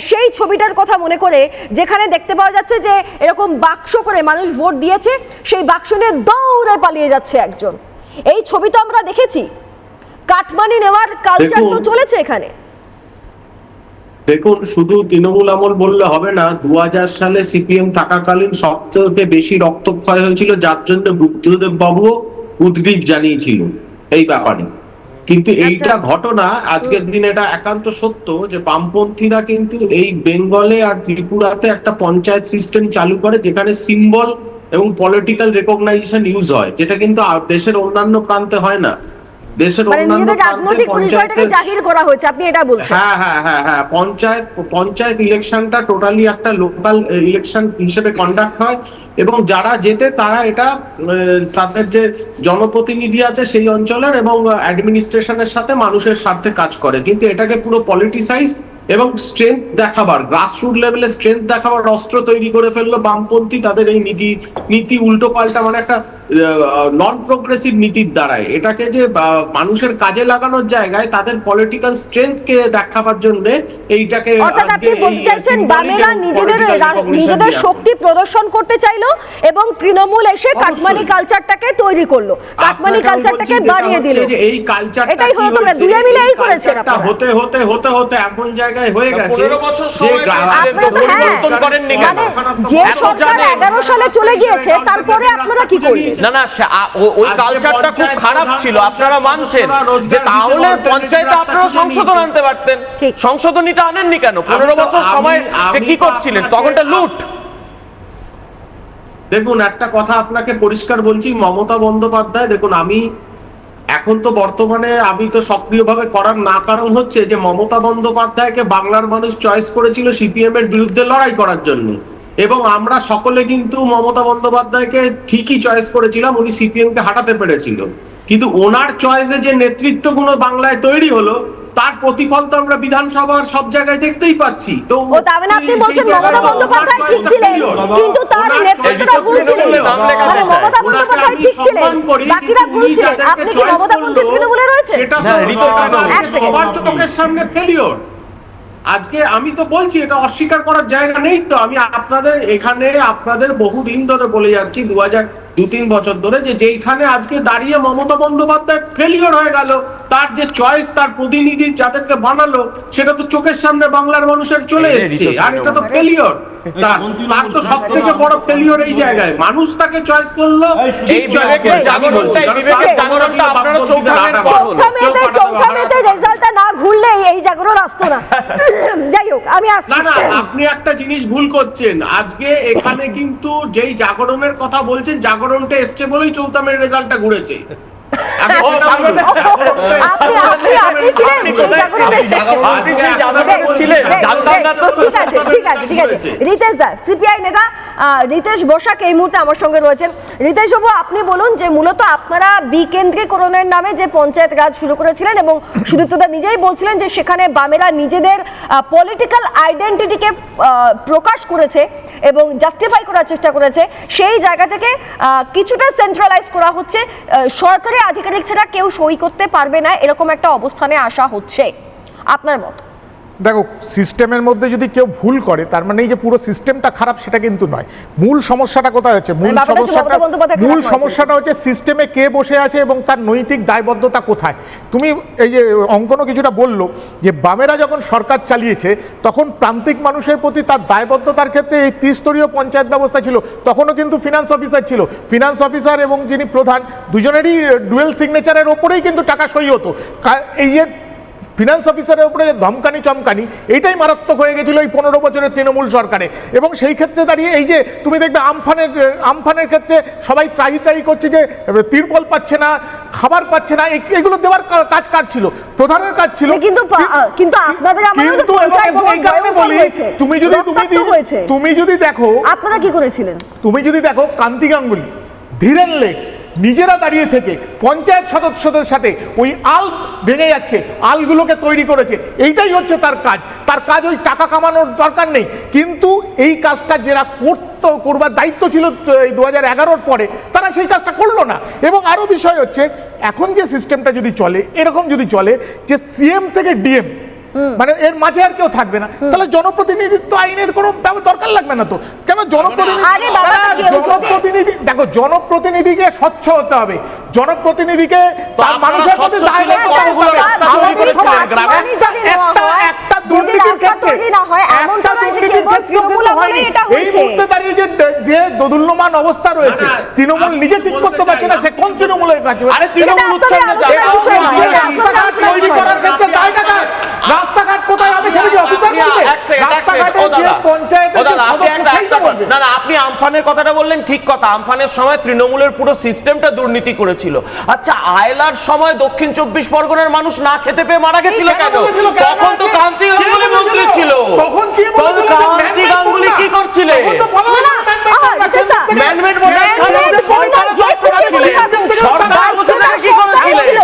সেই ছবিটার কথা মনে করে, যেখানে দেখতে পাওয়া যাচ্ছে যে এরকম বাক্স করে মানুষ ভোট দিয়েছে, সেই বাক্স নিয়ে দৌড়ে পালিয়ে যাচ্ছে একজন। এই ছবি তো আমরা দেখেছি। কাটমানি নেওয়ার কালচার তো চলেছে এখানে। দেখুন, শুধু তৃণমূল আমল বললে হবে না। 2000 সালে সিপিএম থাকাকালীন সবথেকে বেশি রক্তক্ষয় হয়েছিল, যার জন্য বুদ্ধদেব বাবুও উদ্বেগ জানিয়েছিল এই ব্যাপারে। কিন্তু এইটা ঘটনা, আজকের দিন এটা একান্ত সত্য যে বামপন্থীরা কিন্তু এই বেঙ্গলে আর ত্রিপুরাতে একটা পঞ্চায়েত সিস্টেম চালু করে, যেখানে সিম্বল এবং পলিটিক্যাল রেকগনাইজেশন ইউজ হয়, যেটা কিন্তু দেশের অন্যান্য প্রান্তে হয় না। দেশের অন্যান্য রাজনৈতিক পরিচয়টাকে জাহির করা হয়েছে, আপনি এটা বলছেন? হ্যাঁ, পঞ্চায়েত ইলেকশনটা টোটালি একটা লোকাল ইলেকশন হিসেবে কন্ডাক্ট হয়, এবং যারা জেতে তারা এটা তাদের যে জনপ্রতিনিধি আছে সেই অঞ্চলের এবং অ্যাডমিনিস্ট্রেশনের সাথে মানুষের স্বার্থে কাজ করে। কিন্তু এটাকে পুরো পলিটিসাইজ এবং স্ট্রেংথ দেখাবার, গ্রাসরুট লেভেলে স্ট্রেংথ দেখাবার অস্ত্র তৈরি করে ফেললো বামপন্থী তাদের এই নীতি উল্টো পাল্টা, মানে একটা নন প্রোগ্রেসিভ নীতির দ্বারায়। এটাকে যে মানুষের কাজে লাগানোর জায়গায় তাদের পলিটিক্যাল স্ট্রেংথ কে দেখাবার জন্য এইটাকে, অর্থাৎ আপনি বলতে চাইছেন বামেরা নিজেদের শক্তি প্রদর্শন করতে চাইলো এবং তৃণমূল এসে কাটমানি কালচারটাকে তৈরি করলো, কাটমানি কালচারটাকে বাড়িয়ে দিল। এই কালচারটা এটাই হলো, তোমরা দুই মিলে এই করেছেন। হতে এমন জায়গায় হয়ে গেছে যে সরকার 11 সালে চলে গিয়েছে, তারপরে আপনারা কি করলেন? না, ওই কালচারটা খুব খারাপ ছিল, আপনারা মানছেন যে তাহলে পঞ্চায়েতে আপনারা সংশোধন আনতে পারতেন। সংশোধনীটা আনেননি কেন? 15 বছর সময় কি করছিলেন? তখনটা লুট। দেখুন, একটা কথা আপনাকে পরিষ্কার বলছি, মমতা বন্দ্যোপাধ্যায়, দেখুন আমি এখন তো বর্তমানে আমি তো সক্রিয়ভাবে করার না কারণ হচ্ছে যে মমতা বন্দ্যোপাধ্যায়কে বাংলার মানুষ চয়েস করেছিল সিপিএম এর বিরুদ্ধে লড়াই করার জন্য, এবং আমরা সকলে কিন্তু মমতা বন্দ্যোপাধ্যায়কে ঠিকই চয়েস করেছিলাম, উনি সিপিএম কে হাঁটাতে পেরেছিল। কিন্তু ওনার চয়েসে যে নেতৃত্বগুলো বাংলায় তৈরি হলো, তার প্রতিফল তো আমরা বিধানসভার সব জায়গায় দেখতেই পাচ্ছি। তো আপনি বলছেন মমতা বন্দ্যোপাধ্যায় ঠিক ছিলেন, কিন্তু তার নেতৃত্বটা ভুল ছিল। মানে মমতা বন্দ্যোপাধ্যায় ঠিক ছিলেন, বাকিরা ভুল ছিলেন। আপনি কি মমতা বন্দ্যোপাধ্যায় তৃণমূলে রয়েছে? সেটা সবার চোখের সামনে ফেলিওর। আজকে আমি তো বলছি, এটা অস্বীকার করার জায়গা নেই। তো আমি আপনাদের বহুদিন ধরে বলে যাচ্ছি, 2-3 বছর ধরে, যে যেখানে আজকে দাঁড়িয়ে মমতা বন্দ্যোপাধ্যায় ফেলিওর হয়ে গেল, তার যে চয়েস, তার প্রতিনিধি যাদেরকে বানালো, সেটা তো চোখের সামনে বাংলার মানুষের চলে এসেছে, আর এটা তো ফেলিওর। তার তো সব থেকে বড় ফেলিওর এই জায়গায়, মানুষ তাকে চয়েস করলো। চৌঠা মেতে রেজাল্টটা না ঘুরলে এই জাগরণ আসতো না। যাই হোক, আমি আসছি। না, আপনি একটা জিনিস ভুল করছেন। আজকে এখানে কিন্তু যেই জাগরণের কথা বলছেন, জাগরণটা এসছে বলেই চৌতামের রেজাল্টটা ঘুরেছে। রিতেশ দা, সিপিআই নেতা রিতেশ বসাক এই মুহূর্তে আমার সঙ্গে রয়েছেন। রিতেশ বাবু, আপনি বলুন যে মূলত আপনারা বিকেন্দ্রীকরণের নামে যে পঞ্চায়েত রাজ শুরু করেছিলেন, এবং সুদীপ্তদা নিজেই বলছিলেন যে সেখানে বামেরা নিজেদের পলিটিক্যাল আইডেন্টিটিকে প্রকাশ করেছে এবং জাস্টিফাই করার চেষ্টা করেছে, সেই জায়গা থেকে কিছুটা সেন্ট্রালাইজ করা হচ্ছে, সরকারি আধিকারিক ছাড়া কেউ সই করতে পারবে না, এরকম একটা অবস্থানে আসা হচ্ছে। আপনার মত? দেখো, সিস্টেমের মধ্যে যদি কেউ ভুল করে তার মানে এই যে পুরো সিস্টেমটা খারাপ সেটা কিন্তু নয়। মূল সমস্যাটা কোথায় হচ্ছে? মূল সমস্যাটা হচ্ছে সিস্টেমে কে বসে আছে এবং তার নৈতিক দায়বদ্ধতা কোথায়। তুমি এই যে অঙ্কনও কিছুটা বললো যে বামেরা যখন সরকার চালিয়েছে তখন প্রান্তিক মানুষের প্রতি তার দায়বদ্ধতার ক্ষেত্রে এই ত্রিস্তরীয় পঞ্চায়েত ব্যবস্থা ছিল। তখনও কিন্তু ফিনান্স অফিসার ছিল, ফিনান্স অফিসার এবং যিনি প্রধান দুজনেরই ডুয়েল সিগনেচারের ওপরেই কিন্তু টাকা সই হতো। এই যে ফিনান্স অফিসারের উপরে যে ধমকানি চমকানি, এটাই মারাত্মক হয়ে গেছিল এই 15 বছরের তৃণমূল সরকারে। এবং সেই ক্ষেত্রে দাঁড়িয়ে এই যে তুমি দেখবে আমফানের ক্ষেত্রে সবাই ত্রাহি করছে যে তিরপল পাচ্ছে না, খাবার পাচ্ছে না, এগুলো দেওয়ার কাজ কার ছিল? প্রধানের কাজ ছিল। কিন্তু আপনাদের আমলেও তো পঞ্চায়েত ভোট হয়েছে। তুমি যদি দেখো আপনারা কি করেছিলেন, তুমি যদি দেখো কান্তি গাঙ্গুলি, ধীরেন লেক নিজেরা দাঁড়িয়ে থেকে পঞ্চায়েত সদস্যদের সাথে ওই আল ভেঙে যাচ্ছে আলগুলোকে তৈরি করেছে। এইটাই হচ্ছে তার কাজ। তার কাজ ওই টাকা কামানোর দরকার নেই, কিন্তু এই কাজটা যারা করবার দায়িত্ব ছিল এই 2011-র পরে, তারা সেই কাজটা করলো না। এবং আরো বিষয় হচ্ছে, এখন যে সিস্টেমটা যদি চলে, এরকম যদি চলে যে সিএম থেকে ডিএম, মানে এর মাঝে আর কেউ থাকবে না, তাহলে জনপ্রতিনিধিত্ব আইনের কোনো দরকার লাগবে না তো। কেন জনপ্রতিনিধি দেখো, জনপ্রতিনিধিকে স্বচ্ছ হতে হবে, জনপ্রতিনিধিকে মানুষের মধ্যে একটা দুর্নীতির ক্ষেত্রে এই মুহূর্তে দাঁড়িয়ে যে দোদুল্যমান অবস্থা রয়েছে, তৃণমূল নিজে ঠিক করতে পারছে না, সে কোন তৃণমূলের কাছে? তৈরি করার ক্ষেত্রে দায় টাকা, রাস্তাঘাট কোথায় হবে সেটা কি অফিসার বলবে? রাস্তাঘাটে যে পঞ্চায়েতের না না, আপনি আমফানের কথাটা বললেন, ঠিক কথা। আমফানের সময় তৃণমূলের পুরো সিস্টেমটা দুর্নীতি করেছিল। আচ্ছা, আয়লার সময় দক্ষিণ 24 পরগনার মানুষ না খেতে পেয়ে মারা গেছিল কেন? তখন তো কান্তি গাঙ্গুলি মন্ত্রী ছিল। তখন কি কান্তি গাঙ্গুলি কি করছিলেন? ম্যানমেড বন্যা সরকার বসে কি করেছিল?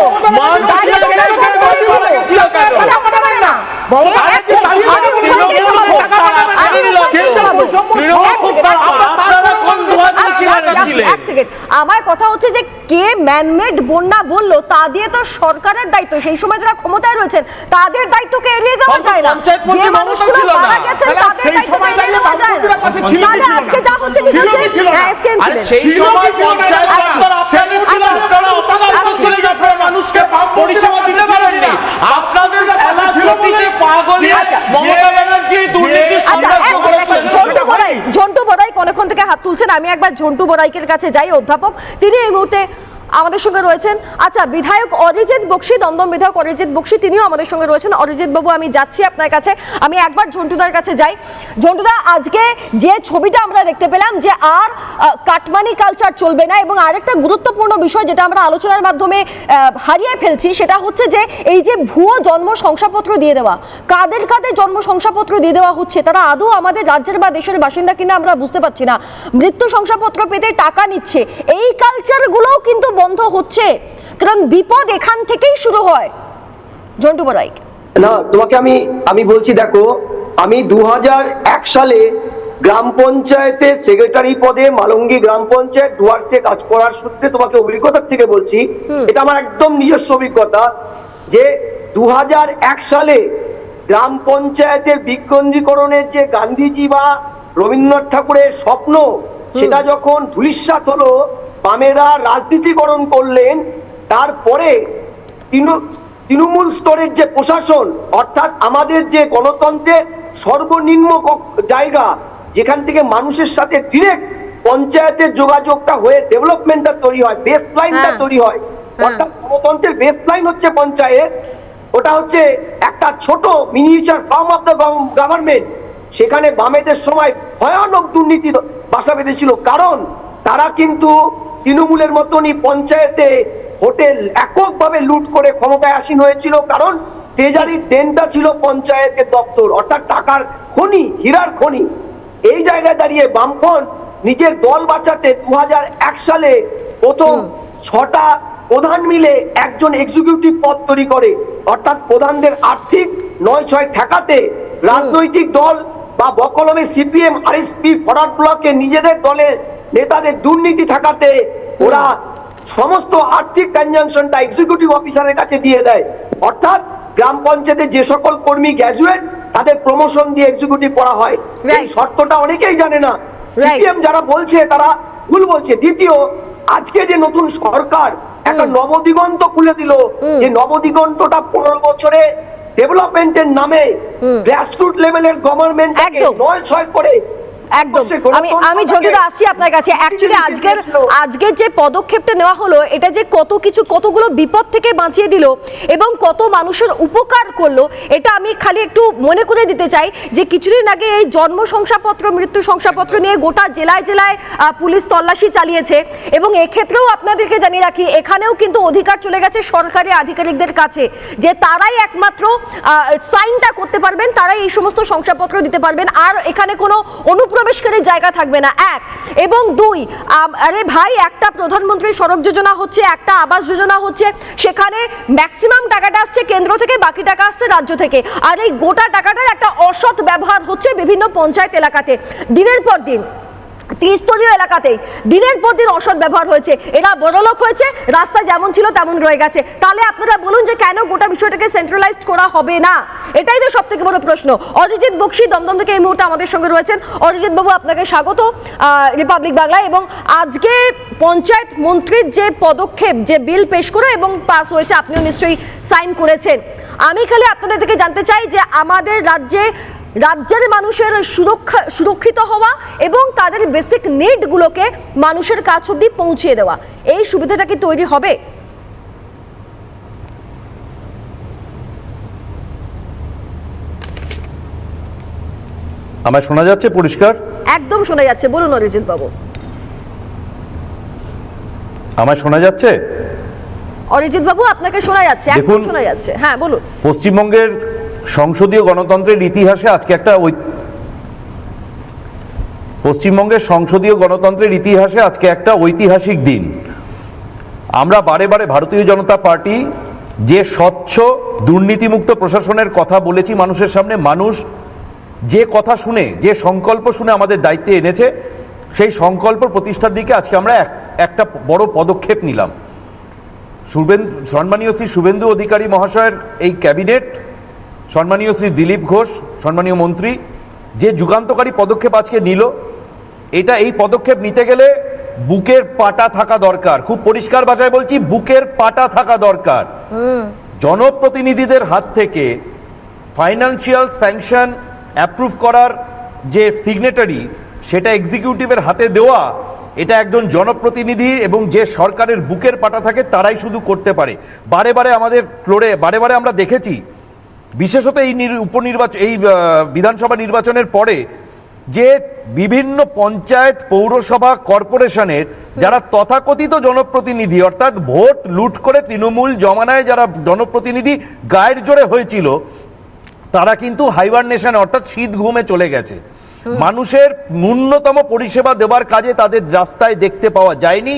আমার কথা হচ্ছে যে কে ম্যানমেড বন্যা বললো, তা দিয়ে তো সরকারের দায়িত্ব, সেই সময় যারা ক্ষমতায় রয়েছেন তাদের দায়িত্বকে এড়িয়ে যাওয়া যায় না। যে মানুষগুলো মারা গেছেন তাদের দায়িত্বকে এড়িয়ে যাওয়া যায় না। তাহলে আজকে যা হচ্ছে কি হচ্ছে, সেই সময় পঞ্চায়েত মানুষকে পরিষেবা দিতে পারেননি। আপনাদের ঝন্টু বড়াই অনেকক্ষণ থেকে হাত তুলছেন, আমি একবার ঝন্টু বড়াইকের কাছে যাই। অধ্যাপক, তিনি এই মুহূর্তে আমাদের সঙ্গে রয়েছেন। আচ্ছা, বিধায়ক অরিজিৎ বক্সি, দমদম বিধায়ক অরিজিৎ বক্সি, তিনিও আমাদের সঙ্গে রয়েছেন। অরিজিৎ বাবু, আমি যাচ্ছি আপনার কাছে, আমি একবার ঝন্টুদার কাছে যাই। ঝন্টুদা, আজকে যে ছবিটা আমরা দেখতে পেলাম যে আর কাটমানি কালচার চলবে না, এবং আরেকটা গুরুত্বপূর্ণ বিষয় যেটা আমরা আলোচনার মাধ্যমে হারিয়ে ফেলছি, সেটা হচ্ছে যে এই যে ভুয়ো জন্ম শংসাপত্র দিয়ে দেওয়া, কাদের কাদের জন্ম শংসাপত্র দিয়ে দেওয়া হচ্ছে, তারা আদৌ আমাদের রাজ্যের বা দেশের বাসিন্দা কিনা আমরা বুঝতে পারছি না। মৃত্যু শংসাপত্র পেতে টাকা নিচ্ছে, এই কালচারগুলোও কিন্তু বন্ধ হচ্ছে, কারণ বিপদ এখান থেকেই শুরু হয়। ঝন্টু বড়াই, না, তোমাকে আমি বলছি, দেখো, আমি 2001 সালে গ্রাম পঞ্চায়েতের সেক্রেটারি পদে মালঙ্গি গ্রাম পঞ্চায়েত ডুয়ার্সে কাজ করার সূত্রে তোমাকে অভিজ্ঞতার থেকে বলছি, এটা আমার একদম নিজস্ব অভিজ্ঞতা, যে 2001 সালে গ্রাম পঞ্চায়েতের বিকেন্দ্রীকরণের যে গান্ধীজি বা রবীন্দ্রনাথ ঠাকুরের স্বপ্ন, সেটা যখন ধূলিসাৎ হলো, বামেরা রাজনীতিকরণ করলেন, তারপরে তৃণমূল স্তরের যে প্রশাসন, অর্থাৎ আমাদের যে গণতন্ত্রের সর্বনিম্ন জায়গা, যেখান থেকে মানুষের সাথে ডিরেক্ট পঞ্চায়েতের যোগাযোগটা হয়ে ডেভেলপমেন্টটা তৈরি হয়, বেস লাইনটা তৈরি হয়, অর্থাৎ গণতন্ত্রের বেস লাইন হচ্ছে পঞ্চায়েত। ওটা হচ্ছে একটা ছোট miniature form of the government. সেখানে বামেদের সময় ভয়ানক দুর্নীতি বাসা বেঁধেছিল, কারণ তারা কিন্তু তৃণমূলের মতনই পঞ্চায়েতে হোটেল এককভাবে লুট করে ক্ষমতায় আসীন হয়েছিল, কারণ ট্রেজারির দেনটা ছিল পঞ্চায়েতের দপ্তর, অর্থাৎ টাকার খনি, হীরার খনি। এই জায়গায় দাঁড়িয়ে বামফ্রন্ট নিজের দল বাঁচাতে 2001 সালে প্রথম 6টা প্রধান মিলে একজন এক্সিকিউটিভ পদ তৈরি করে, অর্থাৎ প্রধানদের আর্থিক 9-6 ঠেকাতে রাজনৈতিক দল বা বকলমে সিপিএম, আরএসপি, ফরওয়ার্ড ব্লকে নিজেদের দলের নেতাদের দুর্নীতি ঠেকাতে ওরা সমস্ত আর্থিক ট্রানজাকশনটা এক্সিকিউটিভ অফিসারের কাছে দিয়ে দেয়। অর্থাৎ গ্রাম পঞ্চায়েতে যে সকল কর্মী গ্র্যাজুয়েট, তাদের প্রমোশন দিয়ে এক্সিকিউটিভ করা হয়। এই শর্তটা অনেকেই জানে না, সিপিএম যারা বলছে তারা ভুল বলছে। দ্বিতীয়, আজকে যে নতুন সরকার একটা নবদিগন্ত খুলে দিল, যে নবদিগন্তটা 15 বছরে ডেভেলপমেন্টের নামে গ্রাসরুট লেভেলের গভর্নমেন্টকে 9-6 করে একদম কোনো আমি তথ্য ঝন্টুদা থাকে? আসছি আপনার কাছে। অ্যাকচুয়ালি জিজ্ঞেস আজকের যে পদক্ষেপটা নেওয়া হলো, এটা যে কতগুলো বিপদ থেকে বাঁচিয়ে দিল এবং কত মানুষের উপকার করলো, এটা আমি খালি একটু মনে করে দিতে চাই যে কিছুদিন আগে এই জন্ম শংসাপত্র, মৃত্যু শংসাপত্র নিয়ে গোটা জেলায় জেলায় পুলিশ তল্লাশি চালিয়েছে এবং এক্ষেত্রেও আপনাদেরকে জানিয়ে রাখি, এখানেও কিন্তু অধিকার চলে গেছে সরকারি আধিকারিকদের কাছে, যে তারাই একমাত্র সাইনটা করতে পারবেন, তারাই এই সমস্ত শংসাপত্র দিতে পারবেন, আর এখানে কোনো অনুপ্রবেশকারীর জায়গা থাকবে না, এক। এবং দুই, আরে ভাই, একটা প্রধানমন্ত্রী সড়ক যোজনা হচ্ছে, একটা আবাস যোজনা হচ্ছে, সেখানে ম্যাক্সিমাম টাকাটা আসছে কেন্দ্র থেকে, বাকি টাকা আসছে রাজ্য থেকে, আর এই গোটা টাকাটার একটা অসৎ ব্যবহার হচ্ছে বিভিন্ন পঞ্চায়েত এলাকাতে দিনের পর দিন, ত্রিস্তরীয় এলাকাতেই দিনের পর দিন অসৎ ব্যবহার হয়েছে। এরা বড়লোক হয়েছে, রাস্তা যেমন ছিল তেমন রয়ে গেছে। তাহলে আপনারা বলুন যে কেন গোটা বিষয়টাকে সেন্ট্রালাইজড করা হবে না? এটাই তো সব থেকে বড় প্রশ্ন। অরিজিৎ বক্সি দমদম থেকে এই মুহূর্তে আমাদের সঙ্গে রয়েছেন। অরিজিৎ বাবু, আপনাকে স্বাগত রিপাবলিক বাংলায়। এবং আজকে পঞ্চায়েত মন্ত্রীর যে পদক্ষেপ, যে বিল পেশ করে এবং পাস হয়েছে, আপনিও নিশ্চয়ই সাইন করেছেন। আমি খালি আপনাদের থেকে জানতে চাই যে আমাদের রাজ্যের মানুষের সুরক্ষিত হওয়া এবং তাদের বেসিক নিডগুলোকে মানুষের কাছ অব্দি পৌঁছিয়ে দেওয়া, এই সুবিধাটা কি তৈরি হবে? আমায় শোনা যাচ্ছে পরিষ্কার? একদম শোনা যাচ্ছে, বলুন অরিজিৎ বাবু। আমায় শোনা যাচ্ছে? অরিজিৎ বাবু, আপনাকে শোনা যাচ্ছে, একদম দেখুন, শোনা যাচ্ছে। হ্যাঁ, বলুন। পশ্চিমবঙ্গের সংসদীয় গণতন্ত্রের ইতিহাসে আজকে একটা ঐতিহাসিক দিন। আমরা বারে বারে ভারতীয় জনতা পার্টি যে স্বচ্ছ দুর্নীতিমুক্ত প্রশাসনের কথা বলেছি মানুষের সামনে, মানুষ যে কথা শুনে, যে সংকল্প শুনে আমাদের দায়িত্বে এনেছে, সেই সংকল্প প্রতিষ্ঠার দিকে আজকে আমরা একটা বড় পদক্ষেপ নিলাম। সম্মানীয় শ্রী শুভেন্দু অধিকারী মহাশয়ের এই ক্যাবিনেট, সম্মানীয় শ্রী দিলীপ ঘোষ সম্মানীয় মন্ত্রী যে যুগান্তকারী পদক্ষেপ আজকে নিল, এই পদক্ষেপ নিতে গেলে বুকের পাটা থাকা দরকার। খুব পরিষ্কার ভাষায় বলছি, বুকের পাটা থাকা দরকার। জনপ্রতিনিধিদের হাত থেকে ফাইন্যান্সিয়াল স্যাংশন অ্যাপ্রুভ করার যে সিগনেটারি, সেটা এক্সিকিউটিভের হাতে দেওয়া, এটা একজন জনপ্রতিনিধি এবং যে সরকারের বুকের পাটা থাকে তারাই শুধু করতে পারে। বারে বারে আমাদের ফ্লোরে আমরা দেখেছি, বিশেষত এই বিধানসভা নির্বাচনের পরে, যে বিভিন্ন পঞ্চায়েত, পৌরসভা, কর্পোরেশনের যারা তথাকথিত জনপ্রতিনিধি, অর্থাৎ ভোট লুট করে তৃণমূল জমানায় যারা জনপ্রতিনিধি গায়ের জোরে হয়েছিল, তারা কিন্তু হাইবারনেশন অর্থাৎ শীত ঘুমে চলে গেছে। মানুষের ন্যূনতম পরিষেবা দেওয়ার কাজে তাদের রাস্তায় দেখতে পাওয়া যায়নি।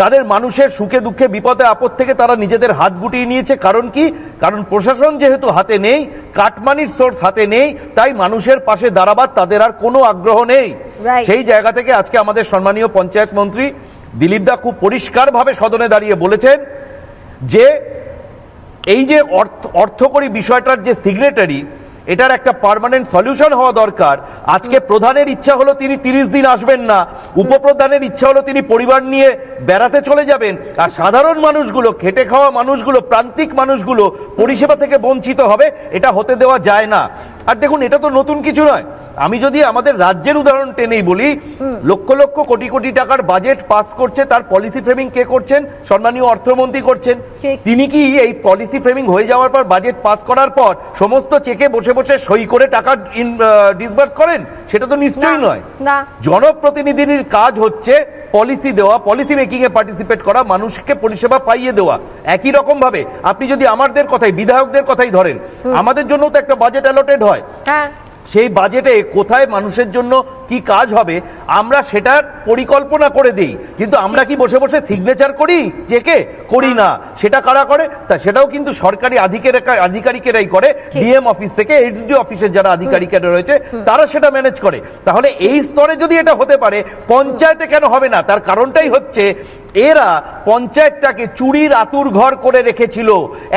তাদের মানুষের সুখে দুঃখে বিপদে আপদ থেকে তারা নিজেদের হাত গুটিয়ে নিয়েছে। কারণ কি? কারণ প্রশাসন যেহেতু হাতে নেই, কাটমানির সোর্স হাতে নেই, তাই মানুষের পাশে দাঁড়াবার তাদের আর কোনো আগ্রহ নেই। সেই জায়গা থেকে আজকে আমাদের সম্মানীয় পঞ্চায়েত মন্ত্রী দিলীপ দা খুব পরিষ্কারভাবে সদনে দাঁড়িয়ে বলেছেন যে এই যে অর্থকরী বিষয়টার যে সিগনেটারি, এটার একটা পার্মানেন্ট সলিউশন হওয়া দরকার। আজকে প্রধানের ইচ্ছা হলো তিনি 30 দিন আসবেন না, উপপ্রধানের ইচ্ছা হলো তিনি পরিবার নিয়ে বেড়াতে চলে যাবেন, আর সাধারণ মানুষগুলো, খেটে খাওয়া মানুষগুলো, প্রান্তিক মানুষগুলো পরিষেবা থেকে বঞ্চিত হবে। এটা হতে দেওয়া যায় না। আর দেখুন, এটা তো নতুন কিছু নয়। আমি যদি আমাদের রাজ্যের উদাহরণ টেনেই বলি, লক্ষ লক্ষ কোটি কোটি টাকার বাজেট পাস করছে, তার পলিসি ফ্রেমিং কে করছেন? সম্মানীয় অর্থমন্ত্রী করছেন। তিনি কি এই পলিসি ফ্রেমিং হয়ে যাওয়ার পর, বাজেট পাস করার পর সমস্ত চেকে বসে বসে সই করে টাকা ডিসবার্স করেন? সেটা তো নিশ্চয়ই নয়। জনপ্রতিনিধির কাজ হচ্ছে পলিসি দেওয়া, পলিসি মেকিং এ পার্টিসিপেট করা, মানুষকে পরিষেবা পাইয়ে দেওয়া। একই রকম ভাবে আপনি যদি আমাদের কথাই, বিধায়কদের কথাই ধরেন, আমাদের জন্য তো একটা বাজেট অ্যালটেড হয়। সেই বাজেটে কোথায় মানুষের জন্য কি কাজ হবে আমরা সেটার পরিকল্পনা করে দিই, কিন্তু আমরা কি বসে বসে সিগনেচার করি? চেকে করি না। সেটা কারা করে? তা সেটাও কিন্তু সরকারি আধিকারিকেরাই করে। ডিএম অফিস থেকে এইচডি অফিসের যারা আধিকারিকেরা রয়েছে তারা সেটা ম্যানেজ করে। তাহলে এই স্তরে যদি এটা হতে পারে, পঞ্চায়েতে কেন হবে না? তার কারণটাই হচ্ছে এরা পঞ্চায়েতটাকে চুরির আতুর ঘর করে রেখেছিল।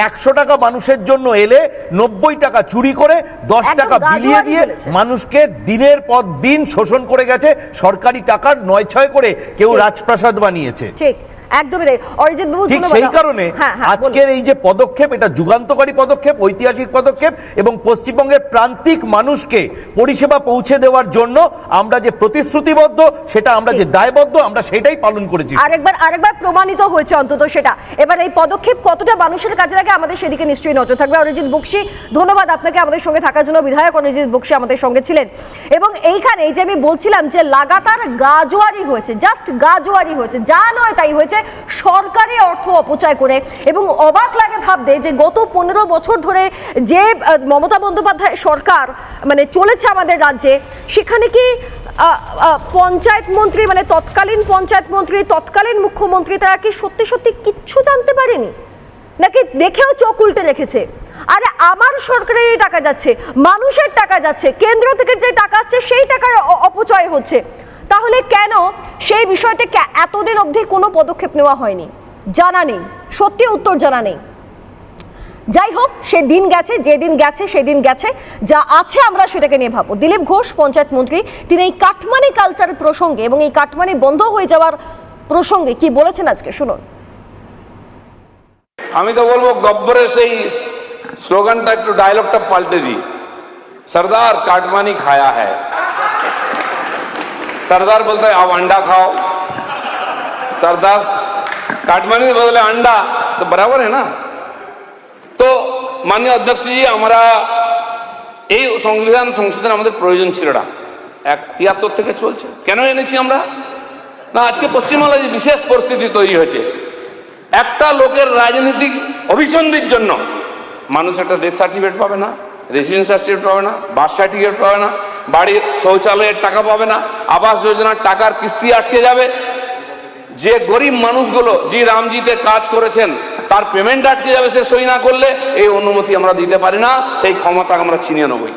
100 টাকা মানুষের জন্য এলে 90 টাকা চুরি করে 10 টাকা বিলিয়ে দিয়ে মানুষকে দিনের পর দিন শোষণ করে গেছে। সরকারি টাকার 9-6 করে কেউ রাজপ্রাসাদ বানিয়েছে। ঠিক একদমই তাই। অরিজিৎ বাবু ঠিক ধন্যবাদ। সেই কারণে হ্যাঁ, আজকের এই যে পদক্ষেপ, এটা যুগান্তকারী পদক্ষেপ, ঐতিহাসিক পদক্ষেপ, এবং পশ্চিমবঙ্গের প্রান্তিক মানুষকে পরিষেবা পৌঁছে দেওয়ার জন্য আমরা যে প্রতিশ্রুতিবদ্ধ, সেটা আমরা যে দায়বদ্ধ, আমরা সেটাই পালন করেছি। আরেকবার প্রমাণিত হয়েছে অন্তত সেটা। এবার এই পদক্ষেপ কতটা মানুষের কাজে লাগে আমাদের সেদিকে নিশ্চয়ই নজর থাকবে। অরিজিৎ বক্সী, ধন্যবাদ আপনাকে আমাদের সঙ্গে থাকার জন্য। বিধায়ক অরিজিৎ বক্সী আমাদের সঙ্গে ছিলেন। এবং এইখানে এই যে আমি বলছিলাম যে লাগাতার গাজোয়ারি হয়েছে, জাস্ট গাজোয়ারি হয়েছে, যা নয় তাই হয়েছে সরকারি অর্থ অপচয় করে। এবং অবাক লাগে ভাবতে যে গত 15 বছর ধরে যে মমতা বন্দ্যোপাধ্যায় সরকার মানে চলেছে আমাদের রাজ্যে, সেখানে কি পঞ্চায়েত মন্ত্রী মানে তৎকালীন পঞ্চায়েত মন্ত্রী, তৎকালীন মুখ্যমন্ত্রী তারা কি সত্যি সত্যি কিচ্ছু জানতে পারেনি, নাকি দেখেও চোখ উল্টে রেখেছে? আরে আমার সরকারের এই টাকা যাচ্ছে, মানুষের টাকা যাচ্ছে, কেন্দ্র থেকে যে টাকা আসছে সেই টাকার অপচয় হচ্ছে, তাহলে কেন সেই বিষয়তে এতদিন অবধি কোনো পদক্ষেপ নেওয়া হয়নি? জানা নেই, সত্যি উত্তর জানা নেই। যাই হোক, সেদিন গেছে, যেদিন গেছে সেদিন গেছে, যা আছে আমরা সেটাকে নিয়ে ভাবো। দিলীপ ঘোষ পঞ্চায়েত মন্ত্রী, তিনি এই কাটমানি কালচার প্রসঙ্গে এবং এই কাটমানি বন্ধ হয়ে যাওয়ার প্রসঙ্গে কি বলেছেন আজকে শুনুন। আমি তো বলবো গব্বরের সেই স্লোগানটা একটু ডায়লগটা পাল্টে দিই, सरदार काटमानी खाया है, सरदार बोलता है अब अंडा खाओ, सरदार काटमानी के बदले अंडा, तो बराबर है ना। তো মাননীয় অধ্যক্ষ জি, আমরা এই সংবিধান সংশোধন আমাদের প্রয়োজন ছিল না, 73 থেকে চলছে। কেন এনেছি আমরা? না, আজকে পশ্চিমবাংলায় যে বিশেষ পরিস্থিতি তৈরি হয়েছে, একটা লোকের রাজনৈতিক অভিসন্ধির জন্য মানুষ একটা ডেথ সার্টিফিকেট পাবে না, রেসিডেন্স সার্টিফিকেট পাবে না, বার্থ সার্টিফিকেট পাবে না, বাড়ির শৌচালয়ের টাকা পাবে না, আবাস যোজনার টাকার কিস্তি আটকে যাবে, যে গরিব মানুষগুলো জি রামজিতে কাজ করেছেন তার পেমেন্ট আটকে যাবে সে সই না করলে। এই অনুমতি আমরা দিতে পারি না, সেই ক্ষমতা আমরা ছিনিয়ে নেবই।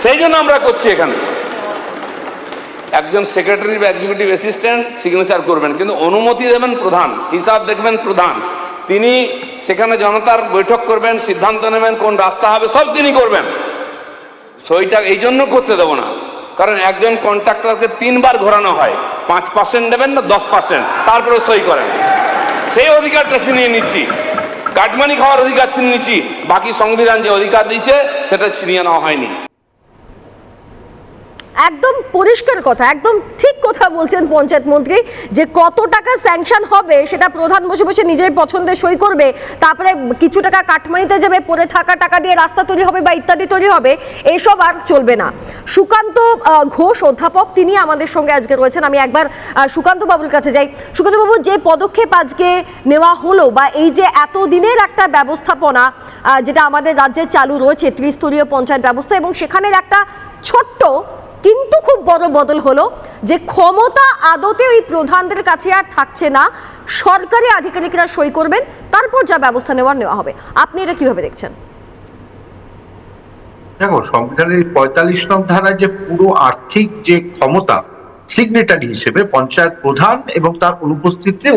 সেই জন্য আমরা করছি এখানে একজন সেক্রেটারি বা এক্সিকিউটিভ অ্যাসিস্ট্যান্ট সিগনেচার করবেন, কিন্তু অনুমতি দেবেন প্রধান, হিসাব দেখবেন প্রধান, তিনি সেখানে জনতার বৈঠক করবেন, সিদ্ধান্ত নেবেন কোন রাস্তা হবে, সব তিনি করবেন। সইটা এই জন্য করতে দেবো না, কারণ একজন কন্ট্রাক্টরকে 3 বার ঘোরানো হয়, 5% নেবেন না 10%, তারপরে সই করেন। সেই অধিকারটা ছিনিয়ে নিচ্ছি, কাটমানি খাওয়ার অধিকার ছিনিয়ে নিচ্ছি, বাকি সংবিধান যে অধিকার দিয়েছে সেটা ছিনিয়ে নেওয়া হয়নি। একদম পরিষ্কার কথা, একদম ঠিক কথা বলছেন পঞ্চায়েত মন্ত্রী, যে কত টাকা স্যাংশন হবে সেটা প্রধান বসে বসে নিজের পছন্দে সই করবে, তারপরে কিছু টাকা কাটমানিতে যাবে, পরে থাকা টাকা দিয়ে রাস্তা তৈরি হবে বা ইত্যাদি তৈরি হবে, এসব আর চলবে না। সুকান্ত ঘোষ অধ্যাপক, তিনি আমাদের সঙ্গে আজকে রয়েছেন। আমি একবার সুকান্ত বাবুর কাছে যাই। সুকান্ত বাবু, যে পদক্ষেপ আজকে নেওয়া হলো বা এই যে এতদিনের একটা ব্যবস্থাপনা যেটা আমাদের রাজ্যে চালু রয়েছে, ত্রিস্তরীয় পঞ্চায়েত ব্যবস্থা, এবং সেখানের একটা ছোট্ট কিন্তু খুব বড় বদল হলো যে ক্ষমতা আদতে ওই প্রধানদের কাছে আর থাকছে না, সরকারি আধিকারিকরা সই করবেন, তারপর যা ব্যবস্থা নেওয়া হবে। আপনি এটা কিভাবে দেখছেন? দেখো, সংবিধানের 45 নং ধারায় যে পুরো আর্থিক যে ক্ষমতা সিগনেটারি হিসেবে পঞ্চায়েত প্রধান এবং তার অনুপস্থিতিতে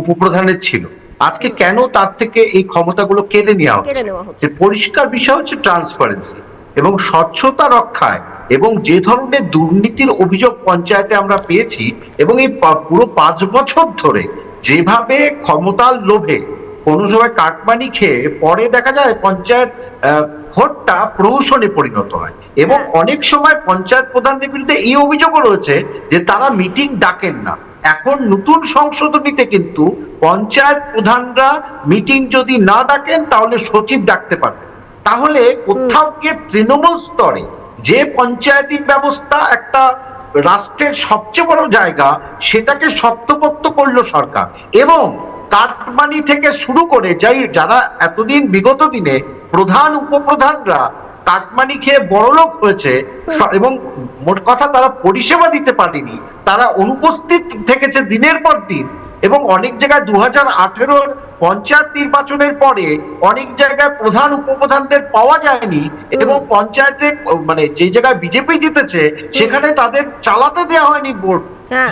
উপপ্রধানের ছিল, আজকে কেন তার থেকে এই ক্ষমতাগুলো কেড়ে নেওয়া হচ্ছে? পরিষ্কার বিষয় হচ্ছে ট্রান্সপারেন্সি এবং স্বচ্ছতা রক্ষায়, এবং যে ধরনের দুর্নীতির অভিযোগ পঞ্চায়েতে আমরা পেয়েছি, এবং এই পুরো 5 বছর ধরে যেভাবে ক্ষমতার লোভে কোনো সময় কাটমানি খেয়ে পরে দেখা যায় পঞ্চায়েত ভোটটা প্রহসনে পরিণত হয়, এবং অনেক সময় পঞ্চায়েত প্রধানদের বিরুদ্ধে এই অভিযোগও রয়েছে যে তারা মিটিং ডাকেন না। এখন নতুন সংশোধনীতে কিন্তু পঞ্চায়েত প্রধানরা মিটিং যদি না ডাকেন তাহলে সচিব ডাকতে পারবে। তাহলে কোথাও গিয়ে তৃণমূল স্তরে যে পঞ্চায়েতি ব্যবস্থা একটা রাষ্ট্রের সবচেয়ে বড় জায়গা, সেটাকে শক্তপোক্ত করলো সরকার, এবং কাটমানি থেকে শুরু করে যারা এতদিন বিগত দিনে প্রধান উপপ্রধানরা কাটমানি খেয়ে বড়লোক হয়েছে এবং মোট কথা তারা পরিষেবা দিতে পারেনি, তারা অনুপস্থিত থেকেছে দিনের পর দিন, এবং অনেক জায়গায় 2018 পঞ্চায়েত নির্বাচনের পরে অনেক জায়গায় প্রধান উপপ্রধানদের পাওয়া যায়নি, এবং পঞ্চায়েতে মানে যে জায়গায় বিজেপি জিতেছে সেখানে তাদের চালাতে দেওয়া হয়নি ভোট।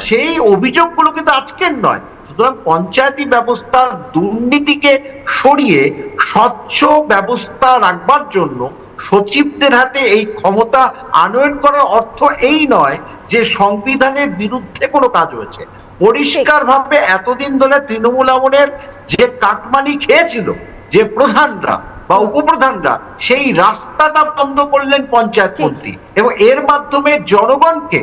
সেই অভিযোগগুলো কিন্তু আজকের নয়। সুতরাং পঞ্চায়েতি ব্যবস্থার দুর্নীতিকে সরিয়ে স্বচ্ছ ব্যবস্থা রাখবার জন্য সচিবদের হাতে এই ক্ষমতা আনয়ন করার অর্থ এই নয় যে সংবিধানের বিরুদ্ধে কোনো কাজ হয়েছে। পরিষ্কারভাবে এতদিন ধরে তৃণমূল আমলের যে কাটমানি খেয়েছিল যে প্রধানরা বা উপপ্রধানরা, সেই রাস্তাটা বন্ধ করলেন পঞ্চায়েত মন্ত্রী, এবং এর মাধ্যমে জনগণকে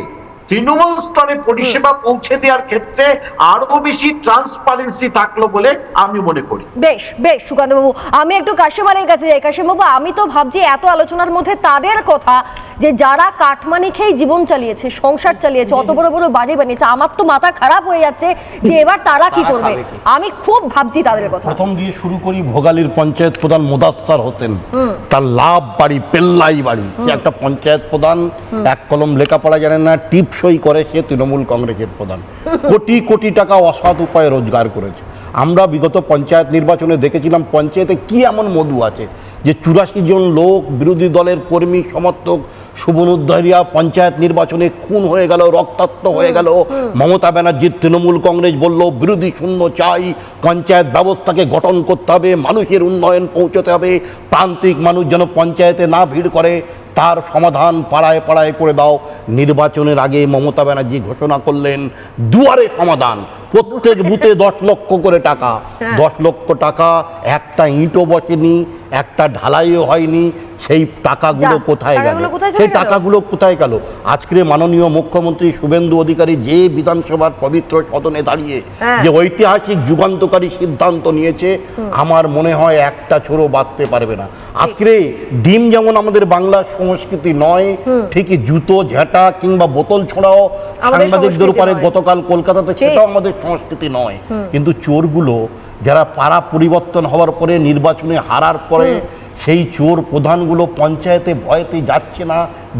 তৃণমূল স্তরে পরিষেবা পৌঁছে দেওয়ার ক্ষেত্রে আরো বেশি ট্রান্সপারেন্সি থাকলো বলে আমি মনে করি। বেশ বেশ সুকান্ত বাবু, আমি একটু কাশিম আলীর কাছে যাই। কাশিম বাবু, আমি তো ভাবছি এত আলোচনার মধ্যে তাদের কথা যে যারা কাটমানি খেয়ে জীবন চালিয়েছে, সংসার চালিয়েছে, অত বড় বড় বাড়ি বানিয়েছে, আমার তো মাথা খারাপ হয়ে যাচ্ছে যে এবার তারা কি করবে। আমি খুব ভাবছি তাদের কথা। প্রথম দিয়ে শুরু করি, ভোগালীর পঞ্চায়েত প্রধান মোদাস্সার হোসেন, তার লাভ বাড়ি, পেল্লাই বাড়ি, একটা পঞ্চায়েত প্রধান, এক কলম লেখাপড়া জানে না, টিপসই করে, সে তৃণমূল কংগ্রেসের প্রধান, কোটি কোটি টাকা অসৎ উপায়ে রোজগার করেছে। আমরা বিগত পঞ্চায়েত নির্বাচনে দেখেছিলাম পঞ্চায়েতে কি এমন মধু আছে যে 84 জন লোক, বিরোধী দলের কর্মী সমর্থক, শুভনুদ্ধারিয়া পঞ্চায়েত নির্বাচনে খুন হয়ে গেল, রক্তাক্ত হয়ে গেল। মমতা ব্যানার্জির তৃণমূল কংগ্রেস বলল বিরোধী শূন্য চাই, পঞ্চায়েত ব্যবস্থাকে গঠন করতে হবে, মানুষের উন্নয়ন পৌঁছতে হবে, প্রান্তিক মানুষ যেন পঞ্চায়েতে না ভিড় করে, তার সমাধান পাড়ায় পাড়ায় করে দাও। নির্বাচনের আগে মমতা ব্যানার্জি ঘোষণা করলেন দুয়ারে সমাধান, প্রত্যেক বুথে 10 লক্ষ করে টাকা। 10 লক্ষ টাকা, একটা ইঁটও বসেনি, একটা ঢালাইও হয়নি। সেই টাকাগুলো কোথায় গেল? সেই টাকাগুলো কোথায় গেল? আজকে মাননীয় মুখ্যমন্ত্রী শুভেন্দু অধিকারী যে বিধানসভার পবিত্র সদনে দাঁড়িয়ে যে ঐতিহাসিক যুগান্তকারী সিদ্ধান্ত নিয়েছে, আমার মনে হয় একটা ছোড়ো বাঁচতে পারবে না। আজকে ডিম যেমন আমাদের বাংলার সংস্কৃতি নয়, ঠিকই জুতো, ঝাঁটা কিংবা বোতল ছোঁড়াও সাংবাদিকদের উপরে গতকাল কলকাতাতে, সেটাও আমাদের সংস্কৃতি নয়। কিন্তু চোরগুলো যারা পাড়া পরিবর্তন হওয়ার পরে, নির্বাচনে হারার পরে, সেই চোর প্রধানগুলো পঞ্চায়েতে ভয়তে যাচ্ছে না,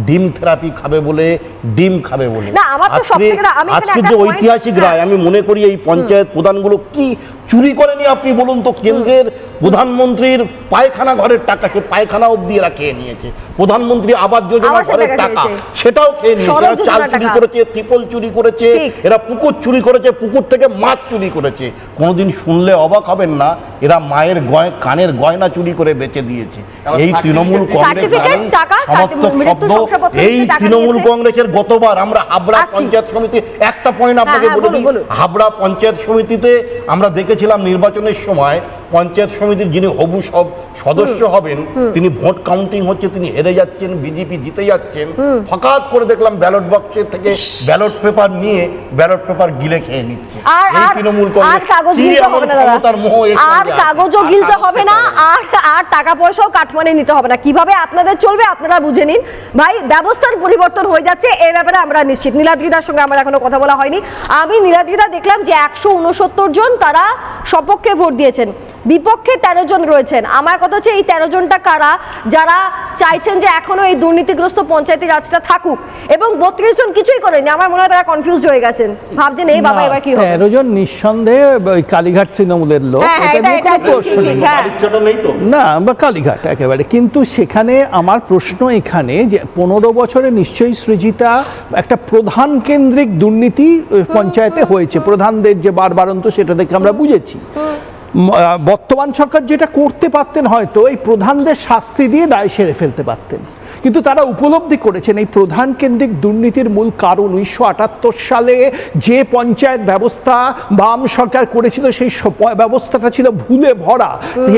ডিম থেরাপি খাবে বলে, ডিম খাবে বলে। আজকে যে ঐতিহাসিক রায়, আমি মনে করি এই পঞ্চায়েত প্রধানগুলো কি চুরি করেনি আপনি বলুন তো? কেন্দ্রের প্রধানমন্ত্রীর পায়খানা ঘরের টাকা, সে পায়খানা অব্দি এরা খেয়ে নিয়েছে। প্রধানমন্ত্রী আবাস যোজনা ঘরের টাকা, সেটাও খেয়ে নিয়েছে। এরা চাল চুরি করেছে, ত্রিপল চুরি করেছে, এরা পুকুর চুরি করেছে, পুকুর থেকে মাছ চুরি করেছে। কোনোদিন শুনলে অবাক হবেন না, এরা মায়ের কানের গয়না চুরি করে বেচে দিয়েছে। এই তৃণমূল কংগ্রেস, এই তৃণমূল কংগ্রেসের গতবার আমরা হাবড়া পঞ্চায়েত সমিতি, একটা পয়েন্ট আপনাকে বলে দিই, হাবড়া পঞ্চায়েত সমিতিতে আমরা দেখেছিলাম নির্বাচনের সময় পঞ্চায়েত সমিতির যিনি হবু সব সদস্য হবেন, তিনি ভোট কাউন্টিং হচ্ছে, তিনি হেরে যাচ্ছেন, বিজেপি জিতে যাচ্ছেন, হঠাৎ করে দেখলাম ব্যালট বক্সের থেকে ব্যালট পেপার নিয়ে ব্যালট পেপার গিলে খেয়ে নিচ্ছে। এই তৃণমূল কংগ্রেস, আর কাগজও গিলতে হবে না, আর টাকা পয়সাও কাটমানি নিতে হবে না। কিভাবে আপনাদের চলবে আপনারা বুঝে নিন ভাই। ব্যবস্থার পরিবর্তন হয়ে যাচ্ছে, এই ব্যাপারে আমরা নিশ্চিত। নীলাদ্রিদার সঙ্গে আমার এখনো কথা বলা হয়নি। আমি নীলাদ্রিদা দেখলাম যে 169 জন তারা সপক্ষে ভোট দিয়েছেন, বিপক্ষে 13 জন রয়েছেন। আমার কথা হচ্ছে এই 13 জনটা কারা, যারা চাইছেন যে এখনো এই দুর্নীতিগ্রস্ত পঞ্চায়েতি রাজটা থাকুক, এবং 32 জন কিছুই করেনি। আমার মনে হয় তারা কনফিউজড হয়ে গেছেন, ভাবছেন এই বাবা এবার কি হবে। 13 জন নিঃসন্দেহে ওই কালীঘাট তৃণমূলের লোক, না বা কালীঘাট একেবারে। কিন্তু সেখানে আমার প্রশ্ন এখানে যে 15 বছরে নিশ্চয়ই সৃজিতা একটা প্রধান কেন্দ্রিক দুর্নীতি পঞ্চায়েতে হয়েছে, প্রধানদের যে বারবারন্ত, সেটা দেখে আমরা বুঝেছি। বর্তমান সরকার যেটা করতে পারতেন, হয়তো এই প্রধানদের শাস্তি দিয়ে দায় সেরে ফেলতে পারতেন, কিন্তু তারা উপলব্ধি করেছেন এই প্রধান কেন্দ্রিক দুর্নীতির মূল কারণ 1978 সালে যে পঞ্চায়েত ব্যবস্থা বাম সরকার করেছিল, সেই ব্যবস্থাটা ছিল ভুলে ভরা।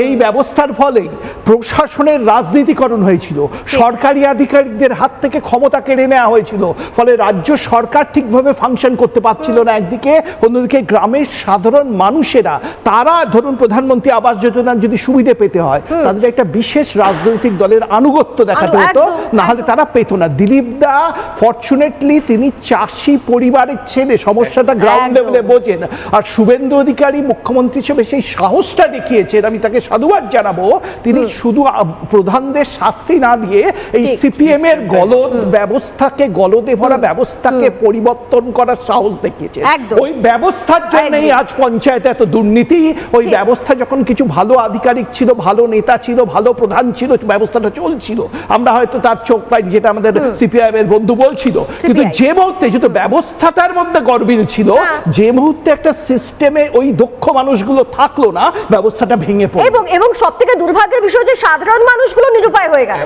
এই ব্যবস্থার ফলেই প্রশাসনের রাজনীতিকরণ হয়েছিল, সরকারি আধিকারিকদের হাত থেকে ক্ষমতা কেড়ে নেওয়া হয়েছিল, ফলে রাজ্য সরকার ঠিকভাবে ফাংশন করতে পারছিল না একদিকে, অন্যদিকে গ্রামের সাধারণ মানুষেরা, তারা ধরুন প্রধানমন্ত্রী আবাস যোজনার যদি সুবিধে পেতে হয়, তাদের একটা বিশেষ রাজনৈতিক দলের আনুগত্য দেখাতে হতো, না হলে তারা পেত না। দিলীপ দা ফরচুনেটলি তিনি চাষি পরিবারের ছেলে, সমস্যাটা গ্রাউন্ড লেভেলে বোঝেন। আর শুভেন্দু অধিকারী মুখ্যমন্ত্রী হিসেবে সেই সাহসটা দেখিয়েছেন, আমি তাকে সাধুবাদ জানাবো। তিনি শুধু প্রধানদের শাস্তি না দিয়ে এই সিপিএম এর ব্যবস্থাকে, গলদে ভরা ব্যবস্থাকে পরিবর্তন করার সাহস দেখিয়েছেন। ওই ব্যবস্থার জন্যই আজ পঞ্চায়েতে এত দুর্নীতি। ওই ব্যবস্থা যখন কিছু ভালো আধিকারিক ছিল, ভালো নেতা ছিল, ভালো প্রধান ছিল, ব্যবস্থাটা চলছিল। আমরা হয়তো তার চোখ পাই, যেটা আমাদের সিপিআইএম এর বন্ধু বলছিল। কিন্তু যে মুহূর্তে যেহেতু ব্যবস্থাটার মধ্যে গরমিল ছিল, যে মুহূর্তে একটা সিস্টেমে ওই দক্ষ মানুষগুলো থাকলো না, ব্যবস্থাটা ভেঙে পড়ে। এবং সবথেকে দুর্ভাগ্যের বিষয় যে সাধারণ মানুষগুলো নিরুপায় হয়ে গেল,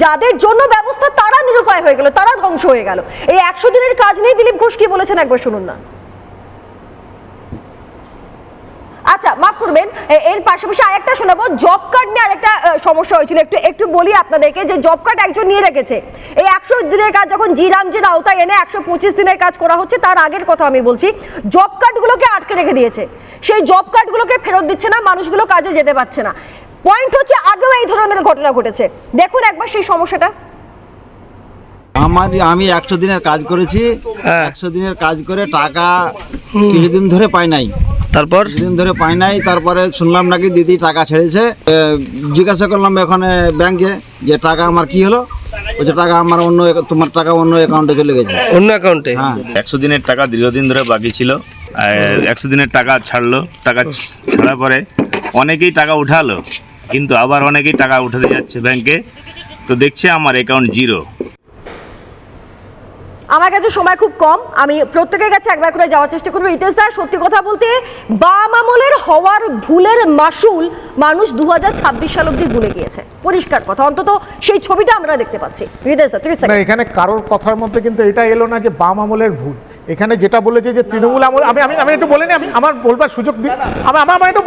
যাদের জন্য ব্যবস্থা তারা নিরুপায় হয়ে গেল, তারা ধ্বংস হয়ে গেল। এই 100 দিনের কাজ নিয়ে দিলীপ ঘোষ কি বলেছেন একবার শুনুন না। আচ্ছা মাফ করবেন, এর পাশাপাশি আরেকটা শোনাবো, জব কার্ড নিয়ে আরেকটা সমস্যা হয়েছিল, একটু বলি আপনাদেরকে যে জব কার্ড একজন নিয়ে রেখেছে, এই 100 দিনের কাজ যখন জিরামজির আওতায় এনে 125 দিনের কাজ করা হচ্ছে, তার আগের কথা আমি বলছি, জব কার্ডগুলোকে আটকে রেখে দিয়েছে, সেই জব কার্ডগুলোকে ফেরত দিচ্ছে না, মানুষগুলো কাজে যেতে পারছে না। পয়েন্ট হচ্ছে আগেও এই ধরনের ঘটনা ঘটেছে, দেখুন একবার সেই সমস্যাটা। আমি 100 দিনের কাজ করেছি, 100 দিনের কাজ করে টাকা কিছুদিন ধরে পাই নাই, তারপরে শুনলাম নাকি দিদি টাকা ছেড়েছে। জিজ্ঞাসা করলাম এখানে ব্যাংকে যে টাকা আমার কি হলো, ওই টাকা আমার তোমার টাকা অন্য অ্যাকাউন্টে চলে গেছে, অন্য অ্যাকাউন্টে। হ্যাঁ, 100 দিনের টাকা দীর্ঘদিন ধরে বাকি ছিল, 100 দিনের টাকা ছাড়লো, টাকা ছাড়ার পরে অনেকেই টাকা উঠালো, কিন্তু আবার অনেকেই টাকা উঠাতে যাচ্ছে ব্যাংকে, তো দেখছে আমার অ্যাকাউন্ট জিরো। আমার কাছে সময় খুব কম, আমি প্রত্যেকের কাছে একবার করে যাওয়ার চেষ্টা করবো। ইতিহাসদা, সত্যি কথা বলতে বাম আমলের হওয়ার ভুলের মাসুল মানুষ 2026 সাল অব্দি ভুলে গিয়েছে, পরিষ্কার কথা, অন্তত সেই ছবিটা আমরা দেখতে পাচ্ছি। এখানে কারোর কথার মধ্যে কিন্তু এটা এলো না যে বাম আমলের ভুল, এখানে যেটা বলেছে যে তৃণমূল আমল, আমি একটু বলে নি, আমি আমার বলবার সুযোগ দিই, আমার একটু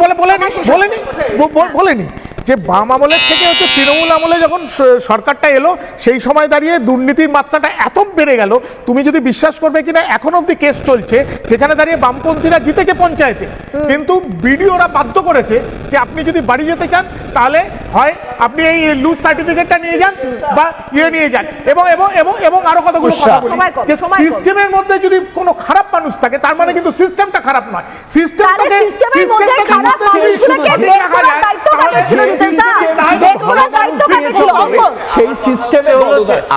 বলেনি যে বাম আমলের থেকে হচ্ছে তৃণমূল আমলে যখন সরকারটা এলো সেই সময় দাঁড়িয়ে দুর্নীতির মাত্রাটা এত বেড়ে গেল, তুমি যদি বিশ্বাস করবে কিনা এখন অব্দি কেস চলছে যেখানে দাঁড়িয়ে বামপন্থীরা জিতেছে পঞ্চায়েতে, কিন্তু বিডিওরা বাধ্য করেছে যে আপনি যদি বাড়ি যেতে চান তাহলে হয় আপনি এই লুজ সার্টিফিকেটটা নিয়ে যান বা নিয়ে যান, এবং আরো কতগুলো কথা বলি যে সিস্টেমের মধ্যে যদি কোনো খারাপ মানুষ থাকে তার মানে কিন্তু সিস্টেমটা খারাপ নয়,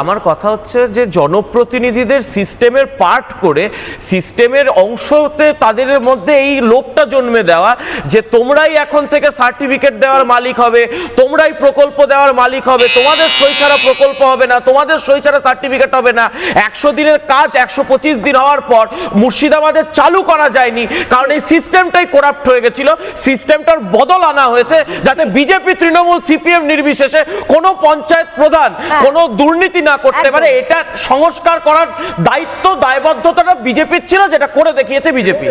আমার কথা হচ্ছে যে জনপ্রতিনিধিদের সিস্টেমের পার্ট করে সিস্টেমের অংশতে তাদের মধ্যে এই লোভটা জন্মে দেওয়া যে তোমরাই এখন থেকে সার্টিফিকেট দেওয়ার মালিক হবে, তোমরাই প্রকল্প দেওয়ার মালিক হবে, তোমাদের সই ছাড়া প্রকল্প হবে না, তোমাদের সই ছাড়া সার্টিফিকেট হবে না। 100 দিনের কাজ 125 দিন হওয়ার পর মুর্শিদাবাদে চালু করা যায়নি, কারণ এই সিস্টেমটাই করাপ্ট হয়ে গেছিল, সিস্টেমটার বদল আনা হয়েছে যাতে বিজেপি, তৃণমূল, সিপিএম নির্বিশেষে কোনো পঞ্চায়েত প্রধান কোনো দুর্নীতি না করতে পারে। এটা সংস্কার করার দায়িত্ব, দায়বদ্ধতাটা বিজেপির ছিল, যেটা করে দেখিয়েছে বিজেপি।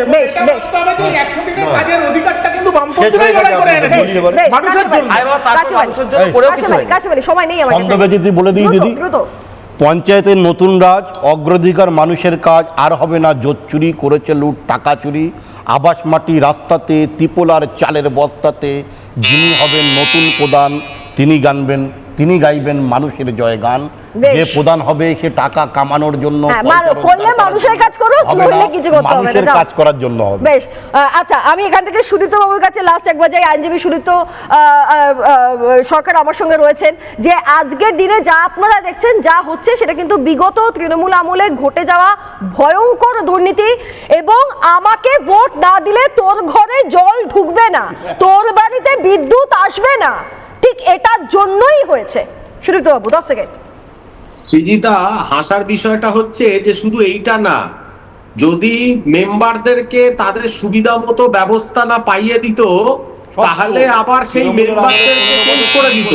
পঞ্চায়েতের নতুন রাজ, অগ্রাধিকার মানুষের কাজ, আর হবে না জোট চুরি, করেছে লুট, টাকা চুরি, আবাস মাটি রাস্তাতে, ত্রিপোলার চালের বস্তাতে, যিনি হবেন নতুন প্রধান তিনি গাইবেন মানুষের জয়গান, যে প্রধান হবে সে টাকা কামানোর জন্য, মানুষের কাজ করুক, কিছু করতে হবে না, কাজ করার জন্য হবে। বেশ, আচ্ছা আমি এখান থেকে সুদীপ্ত বাবুর কাছে লাস্ট একবার যাই। আইনজীবী সুদীপ্ত সরকার আমার সঙ্গে রয়েছেন, যে আজকের দিনে যা আপনারা দেখছেন যা হচ্ছে সেটা কিন্তু বিগত তৃণমূল আমলে ঘটে যাওয়া ভয়ঙ্কর দুর্নীতি, এবং আমাকে ভোট না দিলে তোর ঘরে জল ঢুকবে না, তোর বাড়িতে বিদ্যুৎ আসবে না, ঠিক এটার জন্যই হয়েছে। সুদীপ্ত বাবু 10 সেকেন্ড। সৃজিতা, হাসার বিষয়টা হচ্ছে যে শুধু এইটা না, যদি মেম্বারদেরকে তাদের সুবিধা মতো ব্যবস্থা না পাইয়ে দিত তাহলে আবার সেই মেম্বারদেরকে চেঞ্জ করে দিত,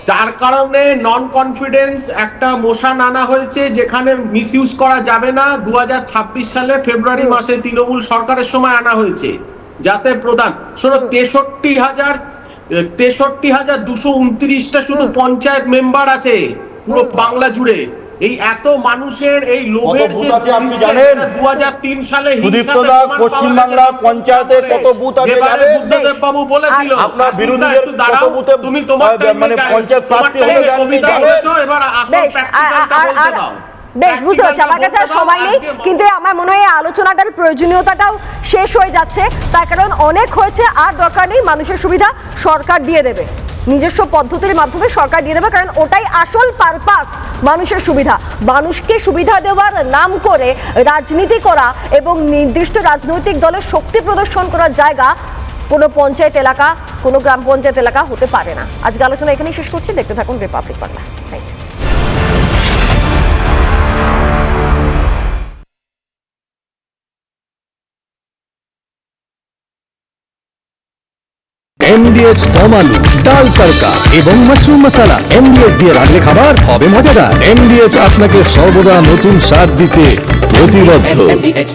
যার কারণে নন কনফিডেন্স একটা মোশন আনা হয়েছে যেখানে মিসইউজ করা যাবে না। 2026 সালে ফেব্রুয়ারি মাসে তৃণমূল সরকারের সময় আনা হয়েছে, যাতে প্রধান 63,229টা শুধু পঞ্চায়েত মেম্বার আছে পুরো বাংলা জুড়ে। এই এত মানুষের এই লোভের যে আপনি জানেন 2003 সালে পশ্চিমবাংলা পঞ্চায়েতে কত বুথ আছে জানেন? বুদ্ধদেব বাবু বলেছিল আপনার বিরোধীদের কত বুথে তুমি তোমার মানে পঞ্চায়েত প্রার্থী হয়ে এবার আসল প্র্যাকটিক্যালটা বলতে দাও। বেশ, বুঝতে পারছি, আমার কাছে আর সময় নেই, কিন্তু আমার মনে হয় আলোচনাটার প্রয়োজনীয়তাটাও শেষ হয়ে যাচ্ছে, তার কারণ অনেক হয়েছে, আর দরকার নেই, মানুষের সুবিধা সরকার দিয়ে দেবে, নিজস্ব পদ্ধতির মাধ্যমে সরকার দিয়ে দেবে, কারণ ওটাই আসল পারপাস, মানুষের সুবিধা। মানুষকে সুবিধা দেওয়ার নাম করে রাজনীতি করা এবং নির্দিষ্ট রাজনৈতিক দলের শক্তি প্রদর্শন করার জায়গা কোনো পঞ্চায়েত এলাকা, কোনো গ্রাম পঞ্চায়েত এলাকা হতে পারে না। আজকে আলোচনা এখানেই শেষ করছি, দেখতে থাকুন Republic Bangla. Thank you. MDH দম আলু, ডাল তড়কা এবং মাশরুম মশলা, MDH দিয়ে রান্না খাবার হবে মজাদার। MDH আপনাকে সর্বদা নতুন স্বাদ দিতে প্রতিবদ্ধ।